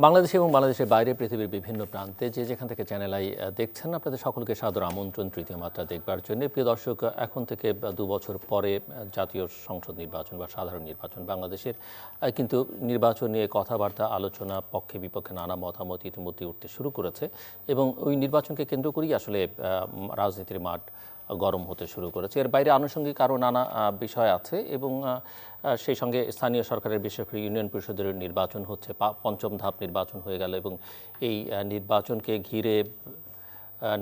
বাংলাদেশ এবং বাংলাদেশের বাইরে পৃথিবীর বিভিন্ন প্রান্তে যে যেখান থেকে চ্যানেল আই দেখছেন, আপনাদের সকলকে সাদর আমন্ত্রণ তৃতীয় মাত্রা দেখবার জন্য। প্রিয় দর্শক, এখন থেকে 2 বছর পরে জাতীয় সংসদ নির্বাচন বা সাধারণ নির্বাচন বাংলাদেশের, কিন্তু নির্বাচন নিয়ে কথাবার্তা, আলোচনা, পক্ষে বিপক্ষে নানা মতামত ইতিমধ্যে উঠতে শুরু করেছে এবং ওই নির্বাচনকে কেন্দ্র করেই আসলে রাজনীতির মাঠ গরম হতে শুরু করেছে। এর বাইরে আনুষঙ্গিক আরও নানা বিষয় আছে এবং সেই সঙ্গে স্থানীয় সরকারের বিশেষ করে ইউনিয়ন পরিষদের নির্বাচন হচ্ছে, পঞ্চম ধাপ নির্বাচন হয়ে গেল এবং এই নির্বাচনকে ঘিরে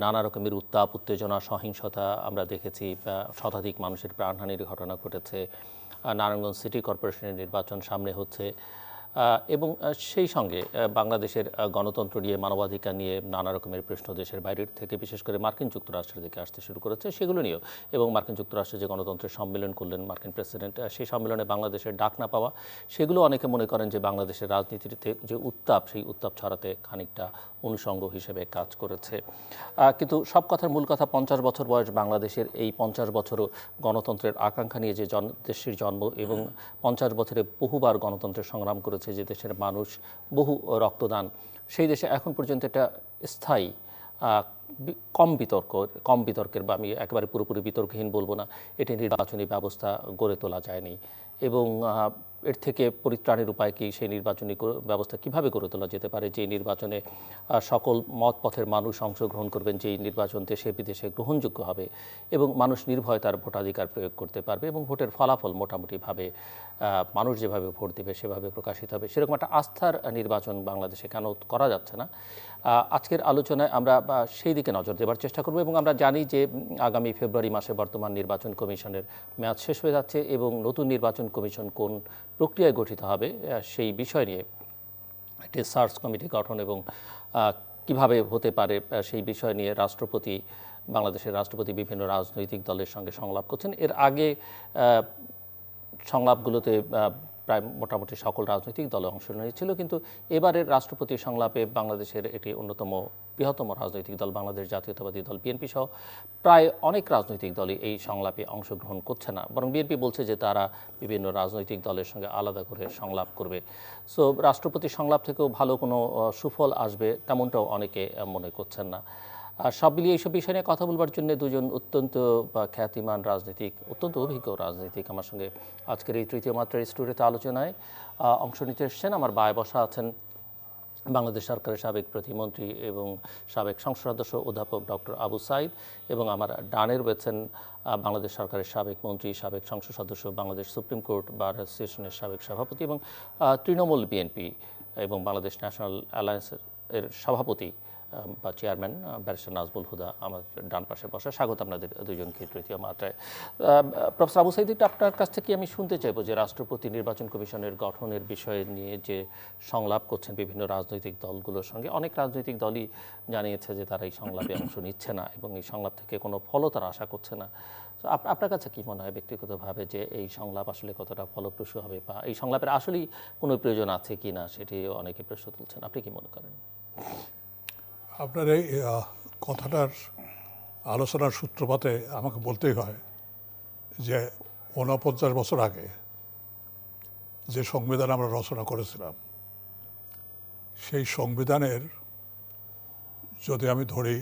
নানা রকমের উত্তাপ, উত্তেজনা, সহিংসতা আমরা দেখেছি। শতাধিক মানুষের প্রাণহানির ঘটনা ঘটেছে। নারায়ণগঞ্জ সিটি কর্পোরেশনের নির্বাচন সামনে হচ্ছে এবং সেই সঙ্গে বাংলাদেশের গণতন্ত্র নিয়ে, মানবাধিকার নিয়ে নানা রকমের প্রশ্ন দেশের বাইরের থেকে বিশেষ করে মার্কিন যুক্তরাষ্ট্রের দিকে আসতে শুরু করেছে, সেগুলো নিয়েও। এবং মার্কিন যুক্তরাষ্ট্রে যে গণতন্ত্রের সম্মেলন করলেন মার্কিন প্রেসিডেন্ট, সেই সম্মেলনে বাংলাদেশের ডাক না পাওয়া, সেগুলো অনেকে মনে করেন যে বাংলাদেশের রাজনীতিতে যে উত্তাপ, সেই উত্তাপ ছড়াতে খানিকটা অনুষঙ্গ হিসেবে কাজ করেছে। কিন্তু সব কথার মূল কথা, 50 বছর বয়স বাংলাদেশের, এই 50 বছরও গণতন্ত্রের আকাঙ্ক্ষা নিয়ে যে দেশটির জন্ম এবং 50 বছরে বহুবার গণতন্ত্রের সংগ্রাম করেছে যে দেশের মানুষ, বহু রক্তদান, সেই দেশে এখন পর্যন্ত একটা স্থায়ী কম বিতর্কের বা আমি একেবারে পুরোপুরি বিতর্কহীন বলবো না, এটি নির্বাচনী ব্যবস্থা গড়ে তোলা যায়নি। এবং এর থেকে পরিত্রাণের উপায় কি, সেই নির্বাচনী ব্যবস্থা কিভাবে গড়ে তোলা যেতে পারে, যে নির্বাচনে সকল মত পথের মানুষ অংশগ্রহণ করবেন, যেই নির্বাচন দেশে বিদেশে গ্রহণযোগ্য হবে এবং মানুষ নির্ভয়ে তার ভোটাধিকার প্রয়োগ করতে পারবে এবং ভোটের ফলাফল মোটামুটিভাবে মানুষ যেভাবে ভোট দেবে সেভাবে প্রকাশিত হবে, সেরকম একটা আস্থার নির্বাচন বাংলাদেশে কেন করা যাচ্ছে না? আজকের আলোচনায় আমরা সেই দিকে নজর দেওয়ার চেষ্টা করব। এবং আমরা জানি যে আগামী ফেব্রুয়ারি মাসে বর্তমান নির্বাচন কমিশনের মেয়াদ শেষ হয়ে যাচ্ছে এবং নতুন নির্বাচন কমিশন কোন প্রক্রিয়ায় গঠিত হবে সেই বিষয় নিয়ে একটি সার্চ কমিটি গঠন এবং কিভাবে হতে পারে সেই বিষয় নিয়ে বাংলাদেশের রাষ্ট্রপতি বিভিন্ন রাজনৈতিক দলের সঙ্গে সংলাপ করছেন। এর আগে সংলাপগুলোতে প্রায় মোটামুটি সকল রাজনৈতিক দলে অংশ নিয়েছিল, কিন্তু এবারের রাষ্ট্রপতি সংলাপে বাংলাদেশের একটি অন্যতম বৃহত্তম রাজনৈতিক দল বাংলাদেশ জাতীয়তাবাদী দল বিএনপি সহ প্রায় অনেক রাজনৈতিক দলই এই সংলাপে অংশগ্রহণ করছে না, বরং বিএনপি বলছে যে তারা বিভিন্ন রাজনৈতিক দলের সঙ্গে আলাদা করে সংলাপ করবে। সো রাষ্ট্রপতি সংলাপ থেকেও ভালো কোনো সুফল আসবে তেমনটাও অনেকে মনে করছেন না। সব মিলিয়ে এইসব বিষয় নিয়ে কথা বলবার জন্য দুজন অত্যন্ত খ্যাতিমান রাজনীতিক, অত্যন্ত অভিজ্ঞ রাজনীতিক আমার সঙ্গে আজকের এই তৃতীয় মাত্রার স্টুডিওতে আলোচনায় অংশ নিতে এসছেন। আমার বায়ে বসা আছেন বাংলাদেশ সরকারের সাবেক প্রতিমন্ত্রী এবং সাবেক সংসদ সদস্য অধ্যাপক ডক্টর আবু সাইদ, এবং আমার ডানে রয়েছেন বাংলাদেশ সরকারের সাবেক মন্ত্রী, সাবেক সংসদ সদস্য, বাংলাদেশ সুপ্রিম কোর্ট বার অ্যাসোসিয়েশনের সাবেক সভাপতি এবং তৃণমূল বিএনপি এবং বাংলাদেশ ন্যাশনাল অ্যালায়েন্সের সভাপতি বা চেয়ারম্যান ব্যারিস্টার নাজবুল হুদা আমার ডান পাশে বসা। স্বাগত আপনাদের দুজনকে তৃতীয় মাত্রায়। প্রফেসর আবু সাইদ, আপনার কাছ থেকে আমি শুনতে চাইবো যে রাষ্ট্রপতি নির্বাচন কমিশনের গঠনের বিষয় নিয়ে যে সংলাপ করছেন বিভিন্ন রাজনৈতিক দলগুলোর সঙ্গে, অনেক রাজনৈতিক দলই জানিয়েছে যে তারা এই সংলাপে অংশ নিচ্ছে না এবং এই সংলাপ থেকে কোনো ফলও তারা আশা করছে না। তো আপনার কাছে কি মনে হয় ব্যক্তিগতভাবে যে এই সংলাপ আসলে কতটা ফলপ্রসূ হবে বা এই সংলাপের আসলেই কোনো প্রয়োজন আছে কি না, সেটি অনেকে প্রশ্ন তুলছেন, আপনি কি মনে করেন? আপনার এই কথাটার আলোচনার সূত্রপাতে আমাকে বলতেই হয় যে 49 বছর আগে যে সংবিধান আমরা রচনা করেছিলাম, সেই সংবিধানের যদি আমি ধরি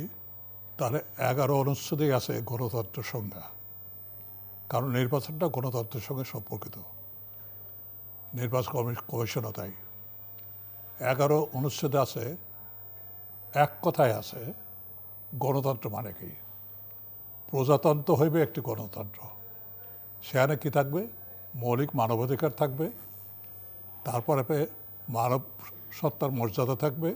তাহলে 11 অনুচ্ছেদেই আছে গণতন্ত্রের সংজ্ঞা। কারণ নির্বাচনটা গণতন্ত্রের সঙ্গে সম্পর্কিত, নির্বাচন কমিশনও তাই। 11 অনুচ্ছেদে আছে, এক কথায় আছে গণতন্ত্র মানে কি, প্রজাতন্ত্র হইবে একটি গণতন্ত্র। সেখানে কি থাকবে? মৌলিক মানবাধিকার থাকবে, তারপরে মানব সত্তার মর্যাদা থাকবে,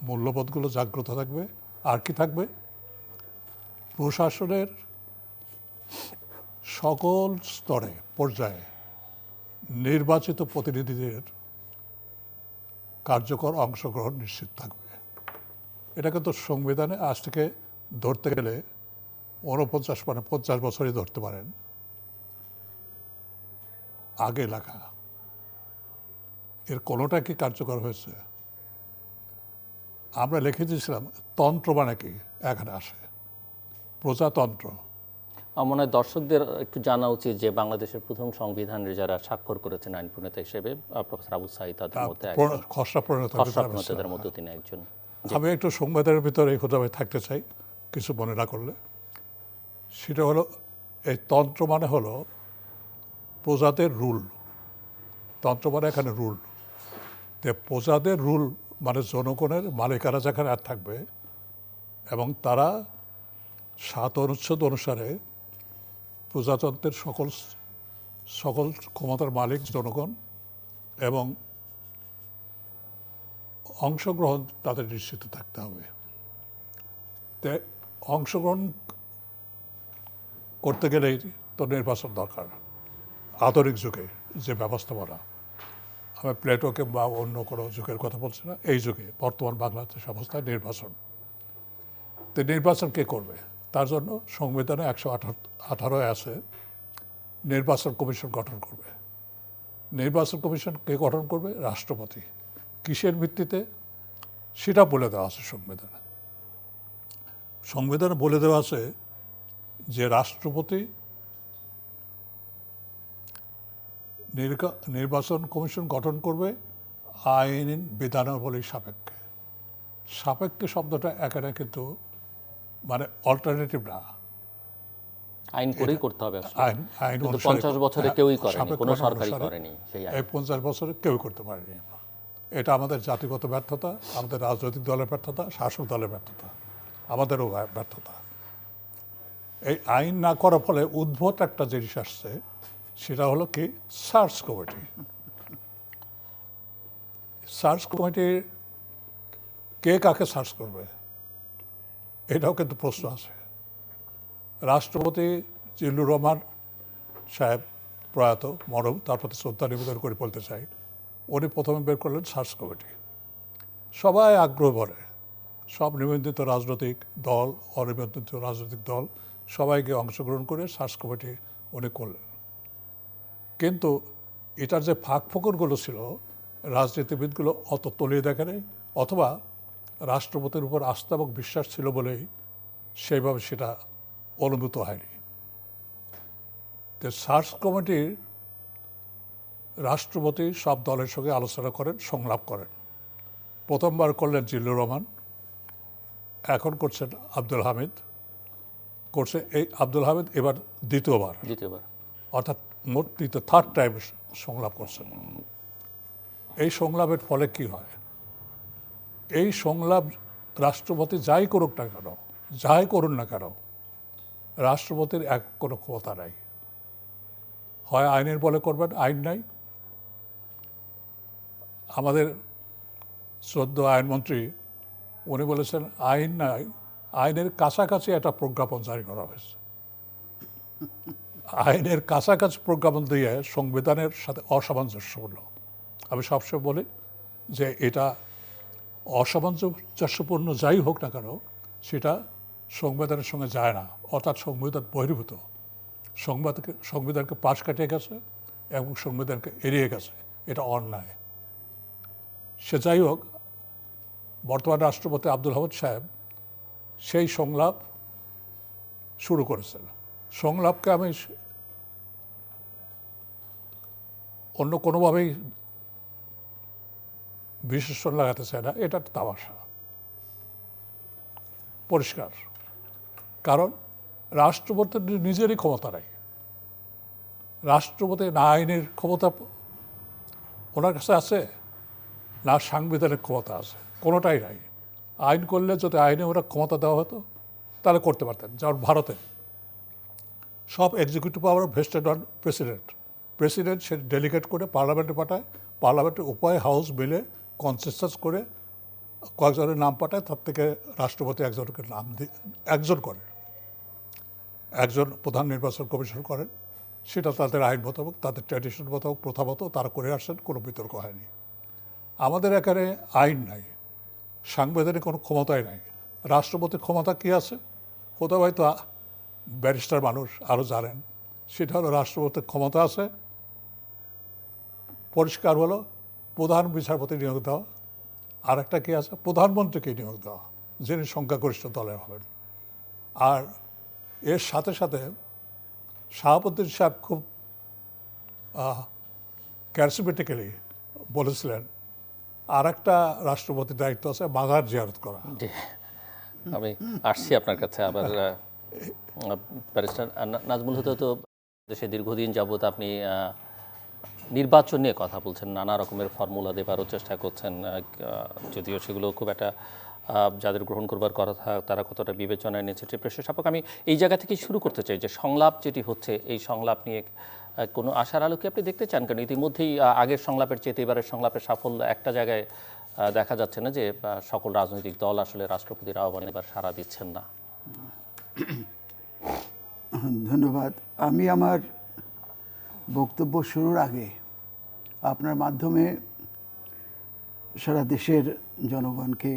মূল্যবোধগুলো জাগ্রত থাকবে, আর কি থাকবে? প্রশাসনের সকল স্তরে পর্যায়ে নির্বাচিত প্রতিনিধিদের কার্যকর অংশগ্রহণ নিশ্চিত থাকবে। এটা কিন্তু সংবিধানে আজ থেকে ধরতে গেলে 50 বছরই ধরতে পারেন আগে লেখা। এর কোনোটা কি কার্যকর হয়েছে? আমরা লিখে দিয়েছিলাম তন্ত্র মানে কি, এখানে আসে প্রজাতন্ত্র। আমার মনে হয় দর্শকদের একটু জানা উচিত যে বাংলাদেশের প্রথম সংবিধানের যারা স্বাক্ষর করেছেন আইন প্রণেতা হিসেবে প্রফেসর আবু সাঈদ তাদের মধ্যে খসড়া খসড়া প্রণেতাদের মধ্যে তিনি একজন। আমি একটু সংবিধানের ভিতরে খোঁজাবে থাকতে চাই, কিছু মনে না করলে। সেটা হলো, এই তন্ত্র মানে হলো প্রজাদের রুল। তন্ত্র মানে এখানে রুল। প্রজাদের রুল মানে জনগণের মালিকানা যেখানে আর থাকবে, এবং তারা 7 অনুচ্ছেদ অনুসারে প্রজাতন্ত্রের সকল ক্ষমতার মালিক জনগণ, এবং অংশগ্রহণ তাদের নিশ্চিত থাকতে হবে। তে অংশগ্রহণ করতে গেলেই তো নির্বাচন দরকার। আধুনিক যুগে যে ব্যবস্থাপনা, আমি প্লেটোকে বা অন্য কোনো যুগের কথা বলছি না, এই যুগে বর্তমান বাংলাদেশ অবস্থায় নির্বাচন। তো নির্বাচন কে করবে? তার জন্য সংবিধানে 118 আছে, নির্বাচন কমিশন গঠন করবে। নির্বাচন কমিশন কে গঠন করবে? রাষ্ট্রপতি। কিসের ভিত্তিতে সেটা বলে দেওয়া আছে সংবিধানে। সংবিধানে বলে দেওয়া আছে যে রাষ্ট্রপতি নির্বাচন কমিশন গঠন করবে আইন বিধানাবলী সাপেক্ষে। সাপেক্ষে শব্দটা এখানে কিন্তু মানে অল্টারনেটিভ না, আইন করেই করতে হবে। আইন আইন কিন্তু অনুসারে 50 বছরে কেউই করেনি, কোনো সরকারই অনুসারে করেনি সেই আইন। এই 50 বছরে কেউ করতে পারেনি। এটা আমাদের জাতিগত ব্যর্থতা, আমাদের রাজনৈতিক দলের ব্যর্থতা, শাসক দলের ব্যর্থতা, আমাদেরও ব্যর্থতা। এই আইন না করার ফলে উদ্ভূত একটা জিনিস আসছে, সেটা হলো কি সার্চ কমিটি। সার্চ কমিটি কে কাকে সার্চ করবে, এটাও কিন্তু প্রশ্ন আছে। রাষ্ট্রপতি জিল্লুর রহমান সাহেব প্রয়াত মরম, তার প্রতি শ্রদ্ধা নিবেদন করে বলতে চাই, উনি প্রথমে বের করলেন সার্চ কমিটি। সবাই আগ্রহ বলে, সব নিবন্ধিত রাজনৈতিক দল, অনিবন্ধিত রাজনৈতিক দল সবাইকে অংশগ্রহণ করে সার্চ কমিটি উনি করলেন। কিন্তু এটার যে ফাঁক ফোকরগুলো ছিল, রাজনীতিবিদগুলো অত তলিয়ে দেখেনি, অথবা রাষ্ট্রপতির উপর আস্থা এবং বিশ্বাস ছিল বলেই সেইভাবে সেটা অনুভূত হয়নি। তো সার্চ কমিটির রাষ্ট্রপতি সব দলের সঙ্গে আলোচনা করেন, সংলাপ করেন। প্রথমবার করলেন জিল্লুর রহমান, এখন করছেন আব্দুল হামিদ, করছে এই আব্দুল হামিদ এবার দ্বিতীয়বার, অর্থাৎ মোট থার্ড টাইম সংলাপ করছেন। এই সংলাপের ফলে কি হয়? এই সংলাপ রাষ্ট্রপতি যাই করুক না কেন, যাই করুন না কেন, রাষ্ট্রপতির এক কোনো ক্ষমতা নাই। হয় আইনের বলে করবেন, আইন নাই। আমাদের শ্রদ্ধ আইনমন্ত্রী উনি বলেছেন আইন নাই, আইনের কাছাকাছি একটা প্রজ্ঞাপন জারি করা হয়েছে। আইনের কাছাকাছি প্রজ্ঞাপন দিয়ে সংবিধানের সাথে অসামঞ্জস্যপূর্ণ। আমি সবসময় বলি যে এটা অসামঞ্জস্যপূর্ণ যাই হোক না কেন, সেটা সংবিধানের সঙ্গে যায় না, অর্থাৎ সংবিধান বহির্ভূত। সংবিধানকে পাশ কাটিয়ে গেছে এবং সংবিধানকে এড়িয়ে গেছে, এটা অন্যায়। সে যাই হোক, বর্তমান রাষ্ট্রপতি আব্দুল হামিদ সাহেব সেই সংলাপ শুরু করেছেন। সংলাপকে আমি অন্য কোনোভাবেই বিশেষণ লাগাতে চাই না, এটা তামাশা পরিষ্কার। কারণ রাষ্ট্রপতির নিজেরই ক্ষমতা নাই। রাষ্ট্রপতি না আইনের ক্ষমতা ওনার কাছে আছে, না সাংবিধানিক ক্ষমতা আছে, কোনোটাই নাই। আইন করলে যদি আইনে ওরা ক্ষমতা দেওয়া হতো তাহলে করতে পারতেন। যেমন ভারতে সব executive power vested on president. President say delegate করে পার্লামেন্টে পাঠায়, পার্লামেন্টের উপায় হাউস বিলে কনসেনসাস করে কয়েকজনের নাম পাঠায়, তার থেকে রাষ্ট্রপতি একজনকে নাম দিয়ে একজন করেন, একজন প্রধান নির্বাচন কমিশন করেন। সেটা তাদের আইন মোতাবেক, তাদের ট্র্যাডিশন মোতাবেক, প্রথা মতো তারা করে আসছেন, কোনো বিতর্ক হয়নি। আমাদের এখানে আইন নাই, সাংবিধানিক কোনো ক্ষমতাই নাই। রাষ্ট্রপতির ক্ষমতা কী আছে? কোথাও হয়তো ব্যারিস্টার মানুষ আরও জানেন। সেটা হলো রাষ্ট্রপতির ক্ষমতা আছে, পরিষ্কার হলো প্রধান বিচারপতি নিয়োগ দেওয়া, আর একটা কী আছে, প্রধানমন্ত্রীকে নিয়োগ দেওয়া, যিনি সংখ্যাগরিষ্ঠ দলের হবেন। আর এর সাথে সাথে শাহাবুদ্দিন সাহেব খুব ক্যারিসমেটিক্যালি বলেছিলেন আর একটা রাষ্ট্রপতির দায়িত্ব আছে মাজার জিয়ারত করা। জি, আমি আসছি আপনার কাছে আবার। ব্যারিস্টার নাজমুল হুদা, তো দেশে দীর্ঘদিন যাবত আপনি নির্বাচন নিয়ে কথা বলছেন, নানা রকমের ফর্মুলা দেবারও চেষ্টা করছেন, যদিও সেগুলো খুব একটা যাদের গ্রহণ করবার কথা তারা কতটা বিবেচনায় নিয়েছে প্রেশার সাপেক্ষ। আমি এই জায়গা থেকে শুরু করতে চাই যে সংলাপ যেটি হচ্ছে, এই সংলাপ নিয়ে কোনো আশার আলোকে আপনি দেখতে চান? কারণ ইতিমধ্যেই আগের সংলাপের চেয়ে এবারের সংলাপের সাফল্য একটা জায়গায় দেখা যাচ্ছে না যে সকল রাজনৈতিক দল আসলে রাষ্ট্রপতির আহ্বানে এবার সাড়া দিচ্ছেন না। ধন্যবাদ। আমি আমার বক্তব্য শুরুর আগে আপনার মাধ্যমে সারা দেশের জনগণকে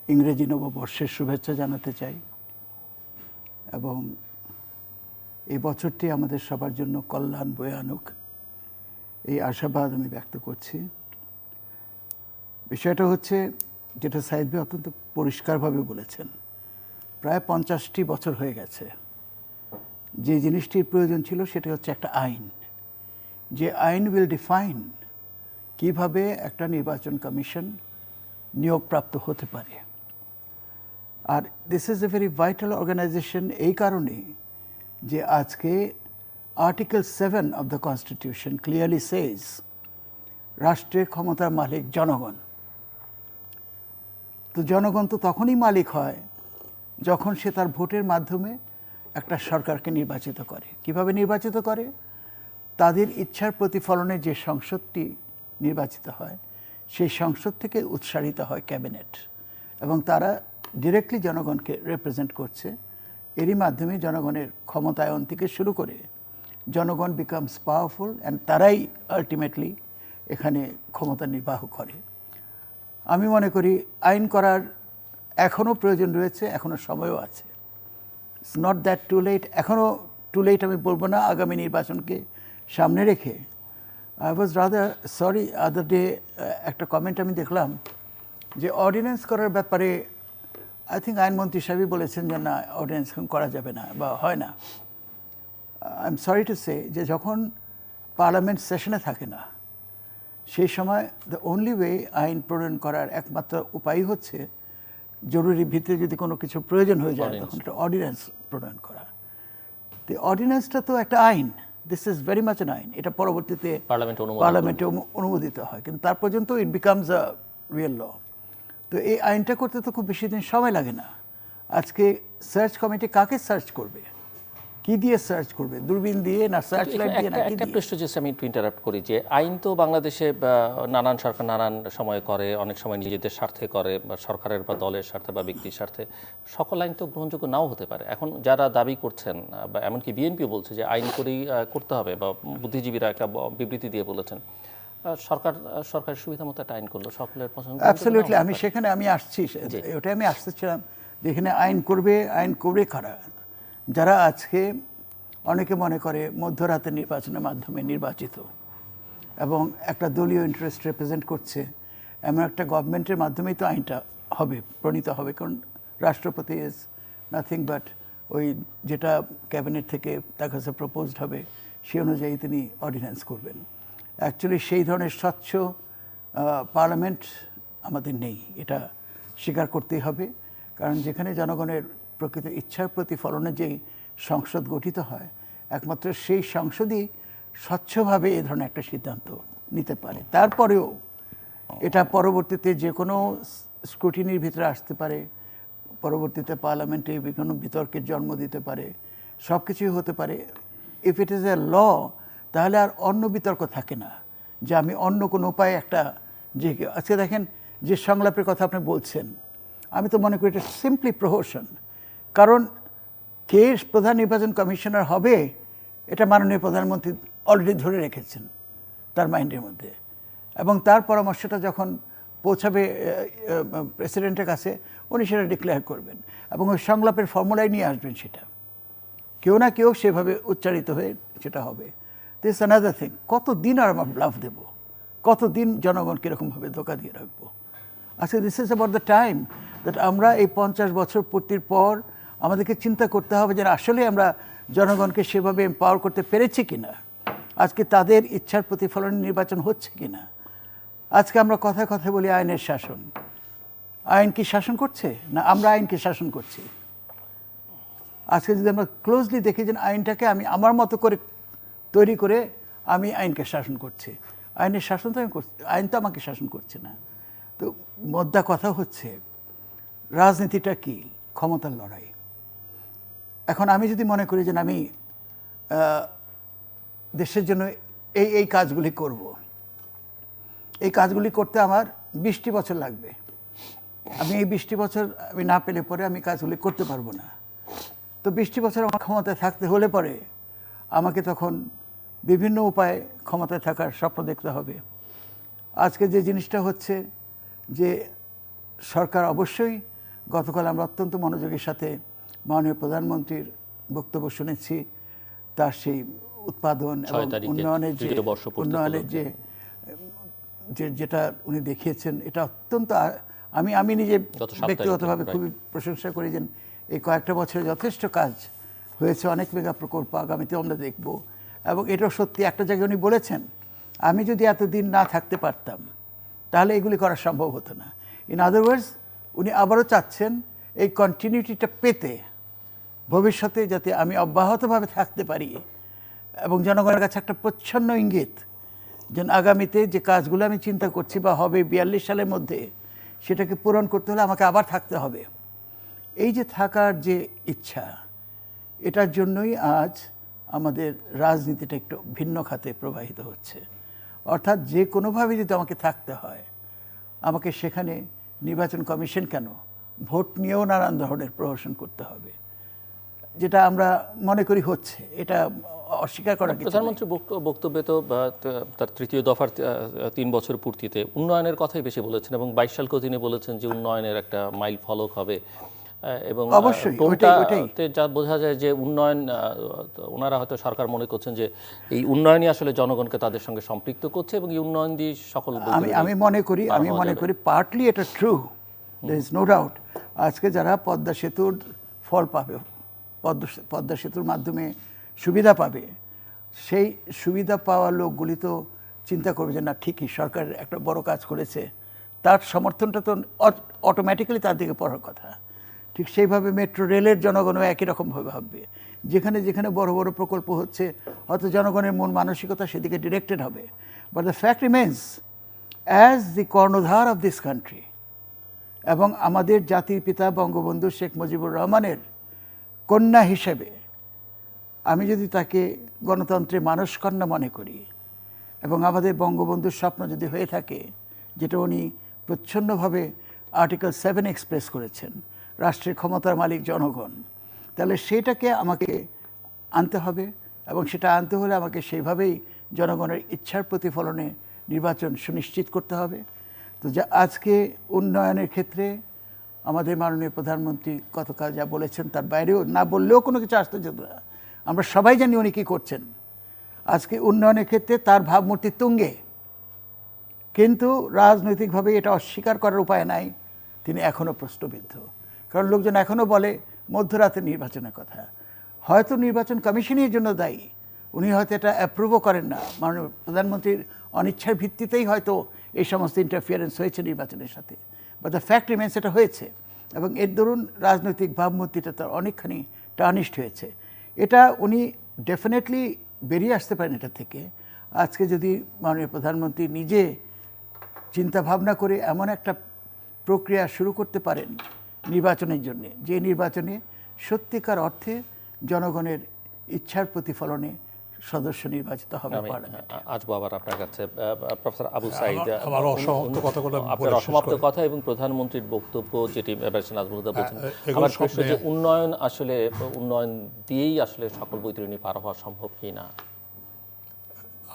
ইংরেজি নববর্ষের শুভেচ্ছা জানাতে চাই এবং এই বছরটি আমাদের সবার জন্য কল্যাণ বয়ে আনুক, এই আশাবাদ আমি ব্যক্ত করছি। বিষয়টা হচ্ছে, যেটা সাইদ ভাই অত্যন্ত পরিষ্কারভাবে বলেছেন, প্রায় 50টি বছর হয়ে গেছে। যে জিনিসটির প্রয়োজন ছিল সেটা হচ্ছে একটা আইন, যে আইন উইল ডিফাইন কিভাবে একটা নির্বাচন কমিশন নিয়োগপ্রাপ্ত হতে পারে। আর this is a very vital organisation এই কারণে যে আজকে article 7 of the constitution clearly says রাষ্ট্রের ক্ষমতার মালিক জনগণ। তো জনগণ তো তখনই মালিক হয় যখন সে তার ভোটের মাধ্যমে একটা সরকারকে নির্বাচিত করে। কিভাবে নির্বাচিত করে? তাদের ইচ্ছার প্রতিফলনে যে সংসদটি নির্বাচিত হয় সেই সংসদ থেকে উৎসারিত হয় ক্যাবিনেট, এবং তারা ডিরেক্টলি জনগণকে রিপ্রেজেন্ট করছে। এরই মাধ্যমে জনগণের ক্ষমতায়ন থেকে শুরু করে জনগণ বিকামস পাওয়ারফুল, অ্যান্ড তারাই আলটিমেটলি এখানে ক্ষমতা নির্বাহ করে। আমি মনে করি আইন করার এখনও প্রয়োজন রয়েছে, এখনও সময়ও আছে। It's not that too late. এখনও টু লেট আমি বলবো না, আগামী নির্বাচনকে সামনে রেখে। I was rather sorry other day একটা কমেন্ট আমি দেখলাম যে অর্ডিন্যান্স করার ব্যাপারে আই থিঙ্ক আইনমন্ত্রী সাহেবই বলেছেন যে না, অর্ডিন্যান্স করা যাবে না বা হয় না। I am sorry to say যে যখন পার্লামেন্ট সেশনে থাকে না সেই সময় দ্য অনলি ওয়ে আইন প্রণয়ন করার একমাত্র উপায় হচ্ছে জরুরি ভিত্তিতে যদি কোনো কিছু প্রয়োজন হয়ে যায় তখন একটা অর্ডিন্যান্স প্রণয়ন করা। তো অর্ডিন্যান্সটা তো একটা আইন, this is very much an আইন। এটা পরবর্তীতে পার্লামেন্টে অনুমোদিত হয়, কিন্তু তার পর্যন্ত ইট বিকামস আ রিয়েল ল। তো এই আইনটা করতে তো খুব বেশি দিন সময় লাগে না। আজকে সার্চ কমিটি কাকে সার্চ করবে, কি দিয়ে সার্চ করবে? দূরবীন দিয়ে না সার্চ লাইট দিয়ে না কি একটা দিয়ে? প্রশ্ন যে আমি একটু ইন্টারাপ্ট করি, যে আইন তো বাংলাদেশে নানান সরকার নানান সময় করে, অনেক সময় নিজেদের স্বার্থে করে, বা সরকারের বা দলের স্বার্থে বা ব্যক্তির স্বার্থে। সকল আইন তো গ্রহণযোগ্য নাও হতে পারে। এখন যারা দাবি করছেন, বা এমনকি বিএনপিও বলছে যে আইন করেই করতে হবে, বা বুদ্ধিজীবীরা একটা বিবৃতি দিয়ে বলেছেন সরকারের সুবিধা মতো একটা আইন করলো, সকলের পছন্দ। অ্যাবসলিউটলি, আমি সেখানে আমি আসছি, ওটাই আমি আসতেছিলাম, যেখানে আইন করবে কারা? যারা আজকে অনেকে মনে করে মধ্যরাতে নির্বাচনের মাধ্যমে নির্বাচিত এবং একটা দলীয় ইন্টারেস্ট রিপ্রেজেন্ট করছে, এমন একটা গভর্নমেন্টের মাধ্যমেই তো আইনটা হবে, প্রণীত হবে। কারণ রাষ্ট্রপতি ইজ নাথিং বাট ওই যেটা ক্যাবিনেট থেকে তার কাছে প্রপোজড হবে সেই অনুযায়ী তিনি অর্ডিন্যান্স করবেন। অ্যাকচুয়ালি সেই ধরনের স্বচ্ছ পার্লামেন্ট আমাদের নেই, এটা স্বীকার করতেই হবে। কারণ যেখানে জনগণের প্রকৃত ইচ্ছার প্রতিফলনে যেই সংসদ গঠিত হয়, একমাত্র সেই সংসদই স্বচ্ছভাবে এই ধরনের একটা সিদ্ধান্ত নিতে পারে। তারপরেও এটা পরবর্তীতে যে কোনো স্ক্রুটিনির ভিতরে আসতে পারে, পরবর্তীতে পার্লামেন্টে বিভিন্ন বিতর্কের জন্ম দিতে পারে, সব কিছুই হতে পারে। ইফ ইট ইজ এ ল, তাহলে আর অন্য বিতর্ক থাকে না যে আমি অন্য কোনো উপায়ে একটা, যে আজকে দেখেন যে সংলাপের কথা আপনি বলছেন, আমি তো মনে করি এটা সিম্পলি প্রহসন। কারণ কে প্রধান নির্বাচন কমিশনার হবে এটা মাননীয় প্রধানমন্ত্রী অলরেডি ধরে রেখেছেন তার মাইন্ডের মধ্যে, এবং তার পরামর্শটা যখন পৌঁছাবে প্রেসিডেন্টের কাছে উনি সেটা ডিক্লেয়ার করবেন এবং ওই সংলাপের ফর্মুলাই নিয়ে আসবেন। সেটা কেউ না কেউ সেভাবে উচ্চারিত হয়ে সেটা হবে। দিস অ্যানাদার থিং, কতদিন আর আমরা ব্লাফ দেব, কতদিন জনগণকে এরকমভাবে ধোকা দিয়ে রাখবো? আচ্ছা, this is about the time that আমরা এই 50 বছর পূর্তির পর আমাদেরকে চিন্তা করতে হবে যে আসলে আমরা জনগণকে সেভাবে এম্পাওয়ার করতে পেরেছি কিনা, আজকে তাদের ইচ্ছার প্রতিফলনে নির্বাচন হচ্ছে কিনা। আজকে আমরা কথায় কথায় বলি আইনের শাসন, আইন কি শাসন করছে না আমরা আইনকে শাসন করছি? আজকে যদি আমরা ক্লোজলি দেখি যে আইনটাকে আমি আমার মতো করে তৈরি করে আমি আইনকে শাসন করছি, আইনের শাসন তো আমি করছি, আইন তো আমাকে শাসন করছে না। তো মোদ্দা কথা হচ্ছে রাজনীতিটা কি? ক্ষমতার লড়াই। এখন আমি যদি মনে করি যে আমি দেশের জন্য এই কাজগুলি করব, এই কাজগুলি করতে আমার 20টি বছর লাগবে, আমি এই 20টি বছর আমি না পেলে পরে আমি কাজগুলি করতে পারবো না। তো 20টি বছর আমার ক্ষমতায় থাকতে হলে পরে আমাকে তখন বিভিন্ন উপায়ে ক্ষমতায় থাকার স্বপ্ন দেখতে হবে। আজকে যে জিনিসটা হচ্ছে যে সরকার অবশ্যই, গতকাল আমরা অত্যন্ত মনোযোগের সাথে মাননীয় প্রধানমন্ত্রীর বক্তব্য শুনেছি, তার সেই উৎপাদন এবং উন্নয়নের যেটা উনি দেখিয়েছেন, এটা অত্যন্ত আমি নিজে ব্যক্তিগতভাবে খুবই প্রশংসা করি যে এই কয়েকটা বছরে যথেষ্ট কাজ হয়েছে, অনেক মেগা প্রকল্প আগামীতে আমরা দেখব। এবং এটাও সত্যি একটা জায়গায় উনি বলেছেন, আমি যদি এতদিন না থাকতে পারতাম তাহলে এগুলি করা সম্ভব হতো না। ইন আদার ওয়ার্ডস, উনি আবারও চাচ্ছেন এই কন্টিনিউটিটা পেতে ভবিষ্যতে যাতে আমি অব্যাহতভাবে থাকতে পারি, এবং জনগণের কাছে একটা প্রচ্ছন্ন ইঙ্গিত যেন আগামীতে যে কাজগুলো আমি চিন্তা করছি বা হবে 42 সালের মধ্যে, সেটাকে পূরণ করতে হলে আমাকে আবার থাকতে হবে। এই যে থাকার যে ইচ্ছা, এটার জন্যই আজ আমাদের রাজনীতিটা একটু ভিন্ন খাতে প্রবাহিত হচ্ছে। অর্থাৎ যে কোনোভাবে যদি আমাকে থাকতে হয়, আমাকে সেখানে নির্বাচন কমিশন কেন, ভোট নিয়েও নানান ধরনের প্রহসন করতে হবে, যেটা আমরা মনে করি হচ্ছে। এটা অস্বীকার করা কিছু নেই। প্রধানমন্ত্রী বক্তব্যে তো তার তৃতীয় দফার 3 বছর পূর্তিতে উন্নয়নের কথাই বেশি বলেছেন, এবং 22 সালকেও তিনি বলেছেন যে উন্নয়নের একটা মাইল ফলক হবে। এবং অবশ্যই টোনটাতে যা বোঝা যায় যে উন্নয়ন, ওনারা হয়তো সরকার মনে করছেন যে এই উন্নয়নই আসলে জনগণকে তাদের সঙ্গে সম্পৃক্ত করছে, এবং এই উন্নয়ন দিয়ে সকল আমি মনে করি পার্টলি এটা true, there is no doubt. আজকে যারা পদ্মা সেতুর ফল পাবে, পদ্মা সেতুর মাধ্যমে সুবিধা পাবে, সেই সুবিধা পাওয়া লোকগুলি তো চিন্তা করবে যে না, ঠিকই সরকার একটা বড় কাজ করেছে, তার সমর্থনটা তো অটোমেটিক্যালি তার দিকে পড়ার কথা। ঠিক সেইভাবে মেট্রো রেলের জনগণও একই রকমভাবে ভাববে। যেখানে যেখানে বড় বড় প্রকল্প হচ্ছে, হয়তো জনগণের মন মানসিকতা সেদিকে ডিরেক্টেড হবে। But the fact remains, as the কর্ণধার অফ দিস কান্ট্রি, এবং আমাদের জাতির পিতা বঙ্গবন্ধু শেখ মুজিবুর রহমানের কন্যা হিসেবে আমি যদি তাকে গণতন্ত্রের মানসকন্যা মনে করি, এবং আমাদের বঙ্গবন্ধুর স্বপ্ন যদি হয়ে থাকে, যেটা উনি প্রচ্ছন্নভাবে আর্টিকেল 7 এক্সপ্রেস করেছেন, রাষ্ট্রের ক্ষমতার মালিক জনগণ, তাহলে সেটাকে আমাকে আনতে হবে। এবং সেটা আনতে হলে আমাকে সেইভাবেই জনগণের ইচ্ছার প্রতিফলনে নির্বাচন সুনিশ্চিত করতে হবে। তো যা আজকে উন্নয়নের ক্ষেত্রে আমাদের মাননীয় প্রধানমন্ত্রী গতকাল যা বলেছেন, তার বাইরেও না বললেও কোনো কিছু আসতে যেত না। আমরা সবাই জানি উনি কী করছেন। আজকে উন্নয়নের ক্ষেত্রে তার ভাবমূর্তি তুঙ্গে, কিন্তু রাজনৈতিকভাবে এটা অস্বীকার করার উপায় নাই, তিনি এখনও প্রশ্নবিদ্ধ। কারণ লোকজন এখনও বলে মধ্যরাতে নির্বাচনের কথা। হয়তো নির্বাচন কমিশনই এর জন্য দায়ী, উনি হয়তো এটা অ্যাপ্রুভও করেন না, মাননীয় প্রধানমন্ত্রীর অনিচ্ছার ভিত্তিতেই হয়তো এই সমস্ত ইন্টারফিয়ারেন্স হয়েছে নির্বাচনের সাথে। বাট দ্য ফ্যাক্ট রিমেন্স, এটা হয়েছে, এবং এর দরুন রাজনৈতিক ভাবমূর্তিটা তার অনেকখানি টার্নিশড হয়েছে। এটা উনি ডেফিনেটলি বেরিয়ে আসতে পারেন এটা থেকে। আজকে যদি মাননীয় প্রধানমন্ত্রী নিজে চিন্তা ভাবনা করে এমন একটা প্রক্রিয়া শুরু করতে পারেন নির্বাচনের জন্য, যে নির্বাচনে সত্যিকার অর্থে জনগণের ইচ্ছার প্রতিফলনে সদস্য নির্বাচিত হবে। আসবো আবার আপনার কাছে প্রফেসর আবু সাঈদ, আপনার অসমাপ্ত কথা এবং প্রধানমন্ত্রীর বক্তব্য যেটি নাজমুলহুদা বলছেন, আমার প্রশ্ন যে উন্নয়ন আসলে উন্নয়ন দিয়েই আসলে সকল বৈতরণী পার হওয়া সম্ভব কি না?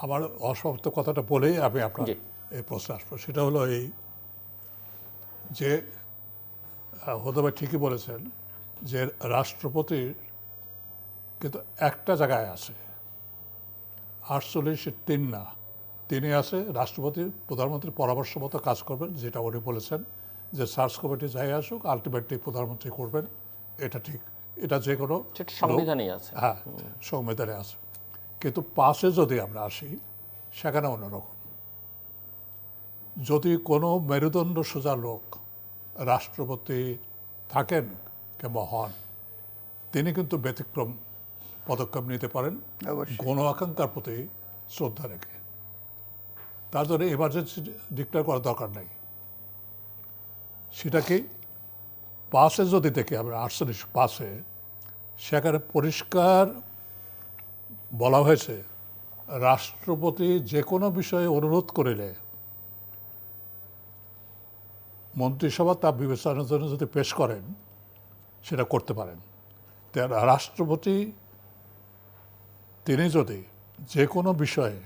আমার অসমাপ্ত কথাটা বলেই আমি আপনার এই প্রশ্নে আসবো। সেটা হলো এই যে হুদা ভাই ঠিকই বলেছেন যে রাষ্ট্রপতির কিন্তু একটা জায়গায় আছে, 48-3 না, তিনি আছে রাষ্ট্রপতির প্রধানমন্ত্রীর পরামর্শ মতো কাজ করবেন, যেটা উনি বলেছেন যে সার্চ কমিটি যাই আসুক আলটিমেটলি প্রধানমন্ত্রী করবেন, এটা ঠিক এটা যে কোনো সেটা সংবিধানেই আছে। হ্যাঁ, সংবিধানে আছে। কিন্তু 5-এ যদি আমরা আসি, সেখানে অন্যরকম। যদি কোনো মেরুদণ্ড সোজা লোক রাষ্ট্রপতি থাকেন কিংবা হন, তিনি কিন্তু ব্যতিক্রম পদক্ষেপ নিতে পারেন অবশ্যই। গণ আকাঙ্ক্ষার প্রতি শ্রদ্ধা রেখে। তার জন্য এমার্জেন্সি ডিক্লেয়ার করার দরকার নেই। সেটা কি 5-এ যদি দেখি আমরা 48 সেখানে পরিষ্কার বলা হয়েছে রাষ্ট্রপতি যে কোনো বিষয়ে অনুরোধ করিলে মন্ত্রিসভা তা বিবেচনার জন্য যদি পেশ করেন, সেটা করতে পারেন। রাষ্ট্রপতি তিনি যদি যে কোনো বিষয়ে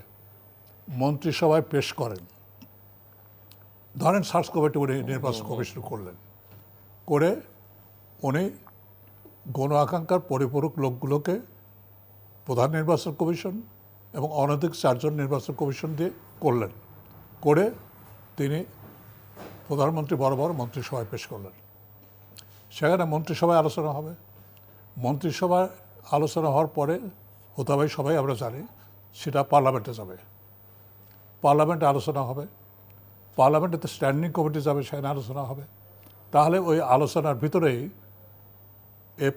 মন্ত্রিসভায় পেশ করেন, ধরেন সার্চ কমিটি উনি নির্বাচন কমিশন করলেন, করে উনি গণ আকাঙ্ক্ষার পরিপূরক লোকগুলোকে প্রধান নির্বাচন কমিশন এবং অনধিক 4 জন নির্বাচন কমিশন দিয়ে করলেন, করে তিনি প্রধানমন্ত্রী বরাবর মন্ত্রিসভায় পেশ করলেন। সেখানে মন্ত্রিসভায় আলোচনা হবে। মন্ত্রিসভায় আলোচনা হওয়ার পরে হতাবাই সবাই আমরা জানি সেটা পার্লামেন্টে যাবে। পার্লামেন্টে আলোচনা হবে, পার্লামেন্টেতে স্ট্যান্ডিং কমিটি যাবে, সেখানে আলোচনা হবে। তাহলে ওই আলোচনার ভিতরেই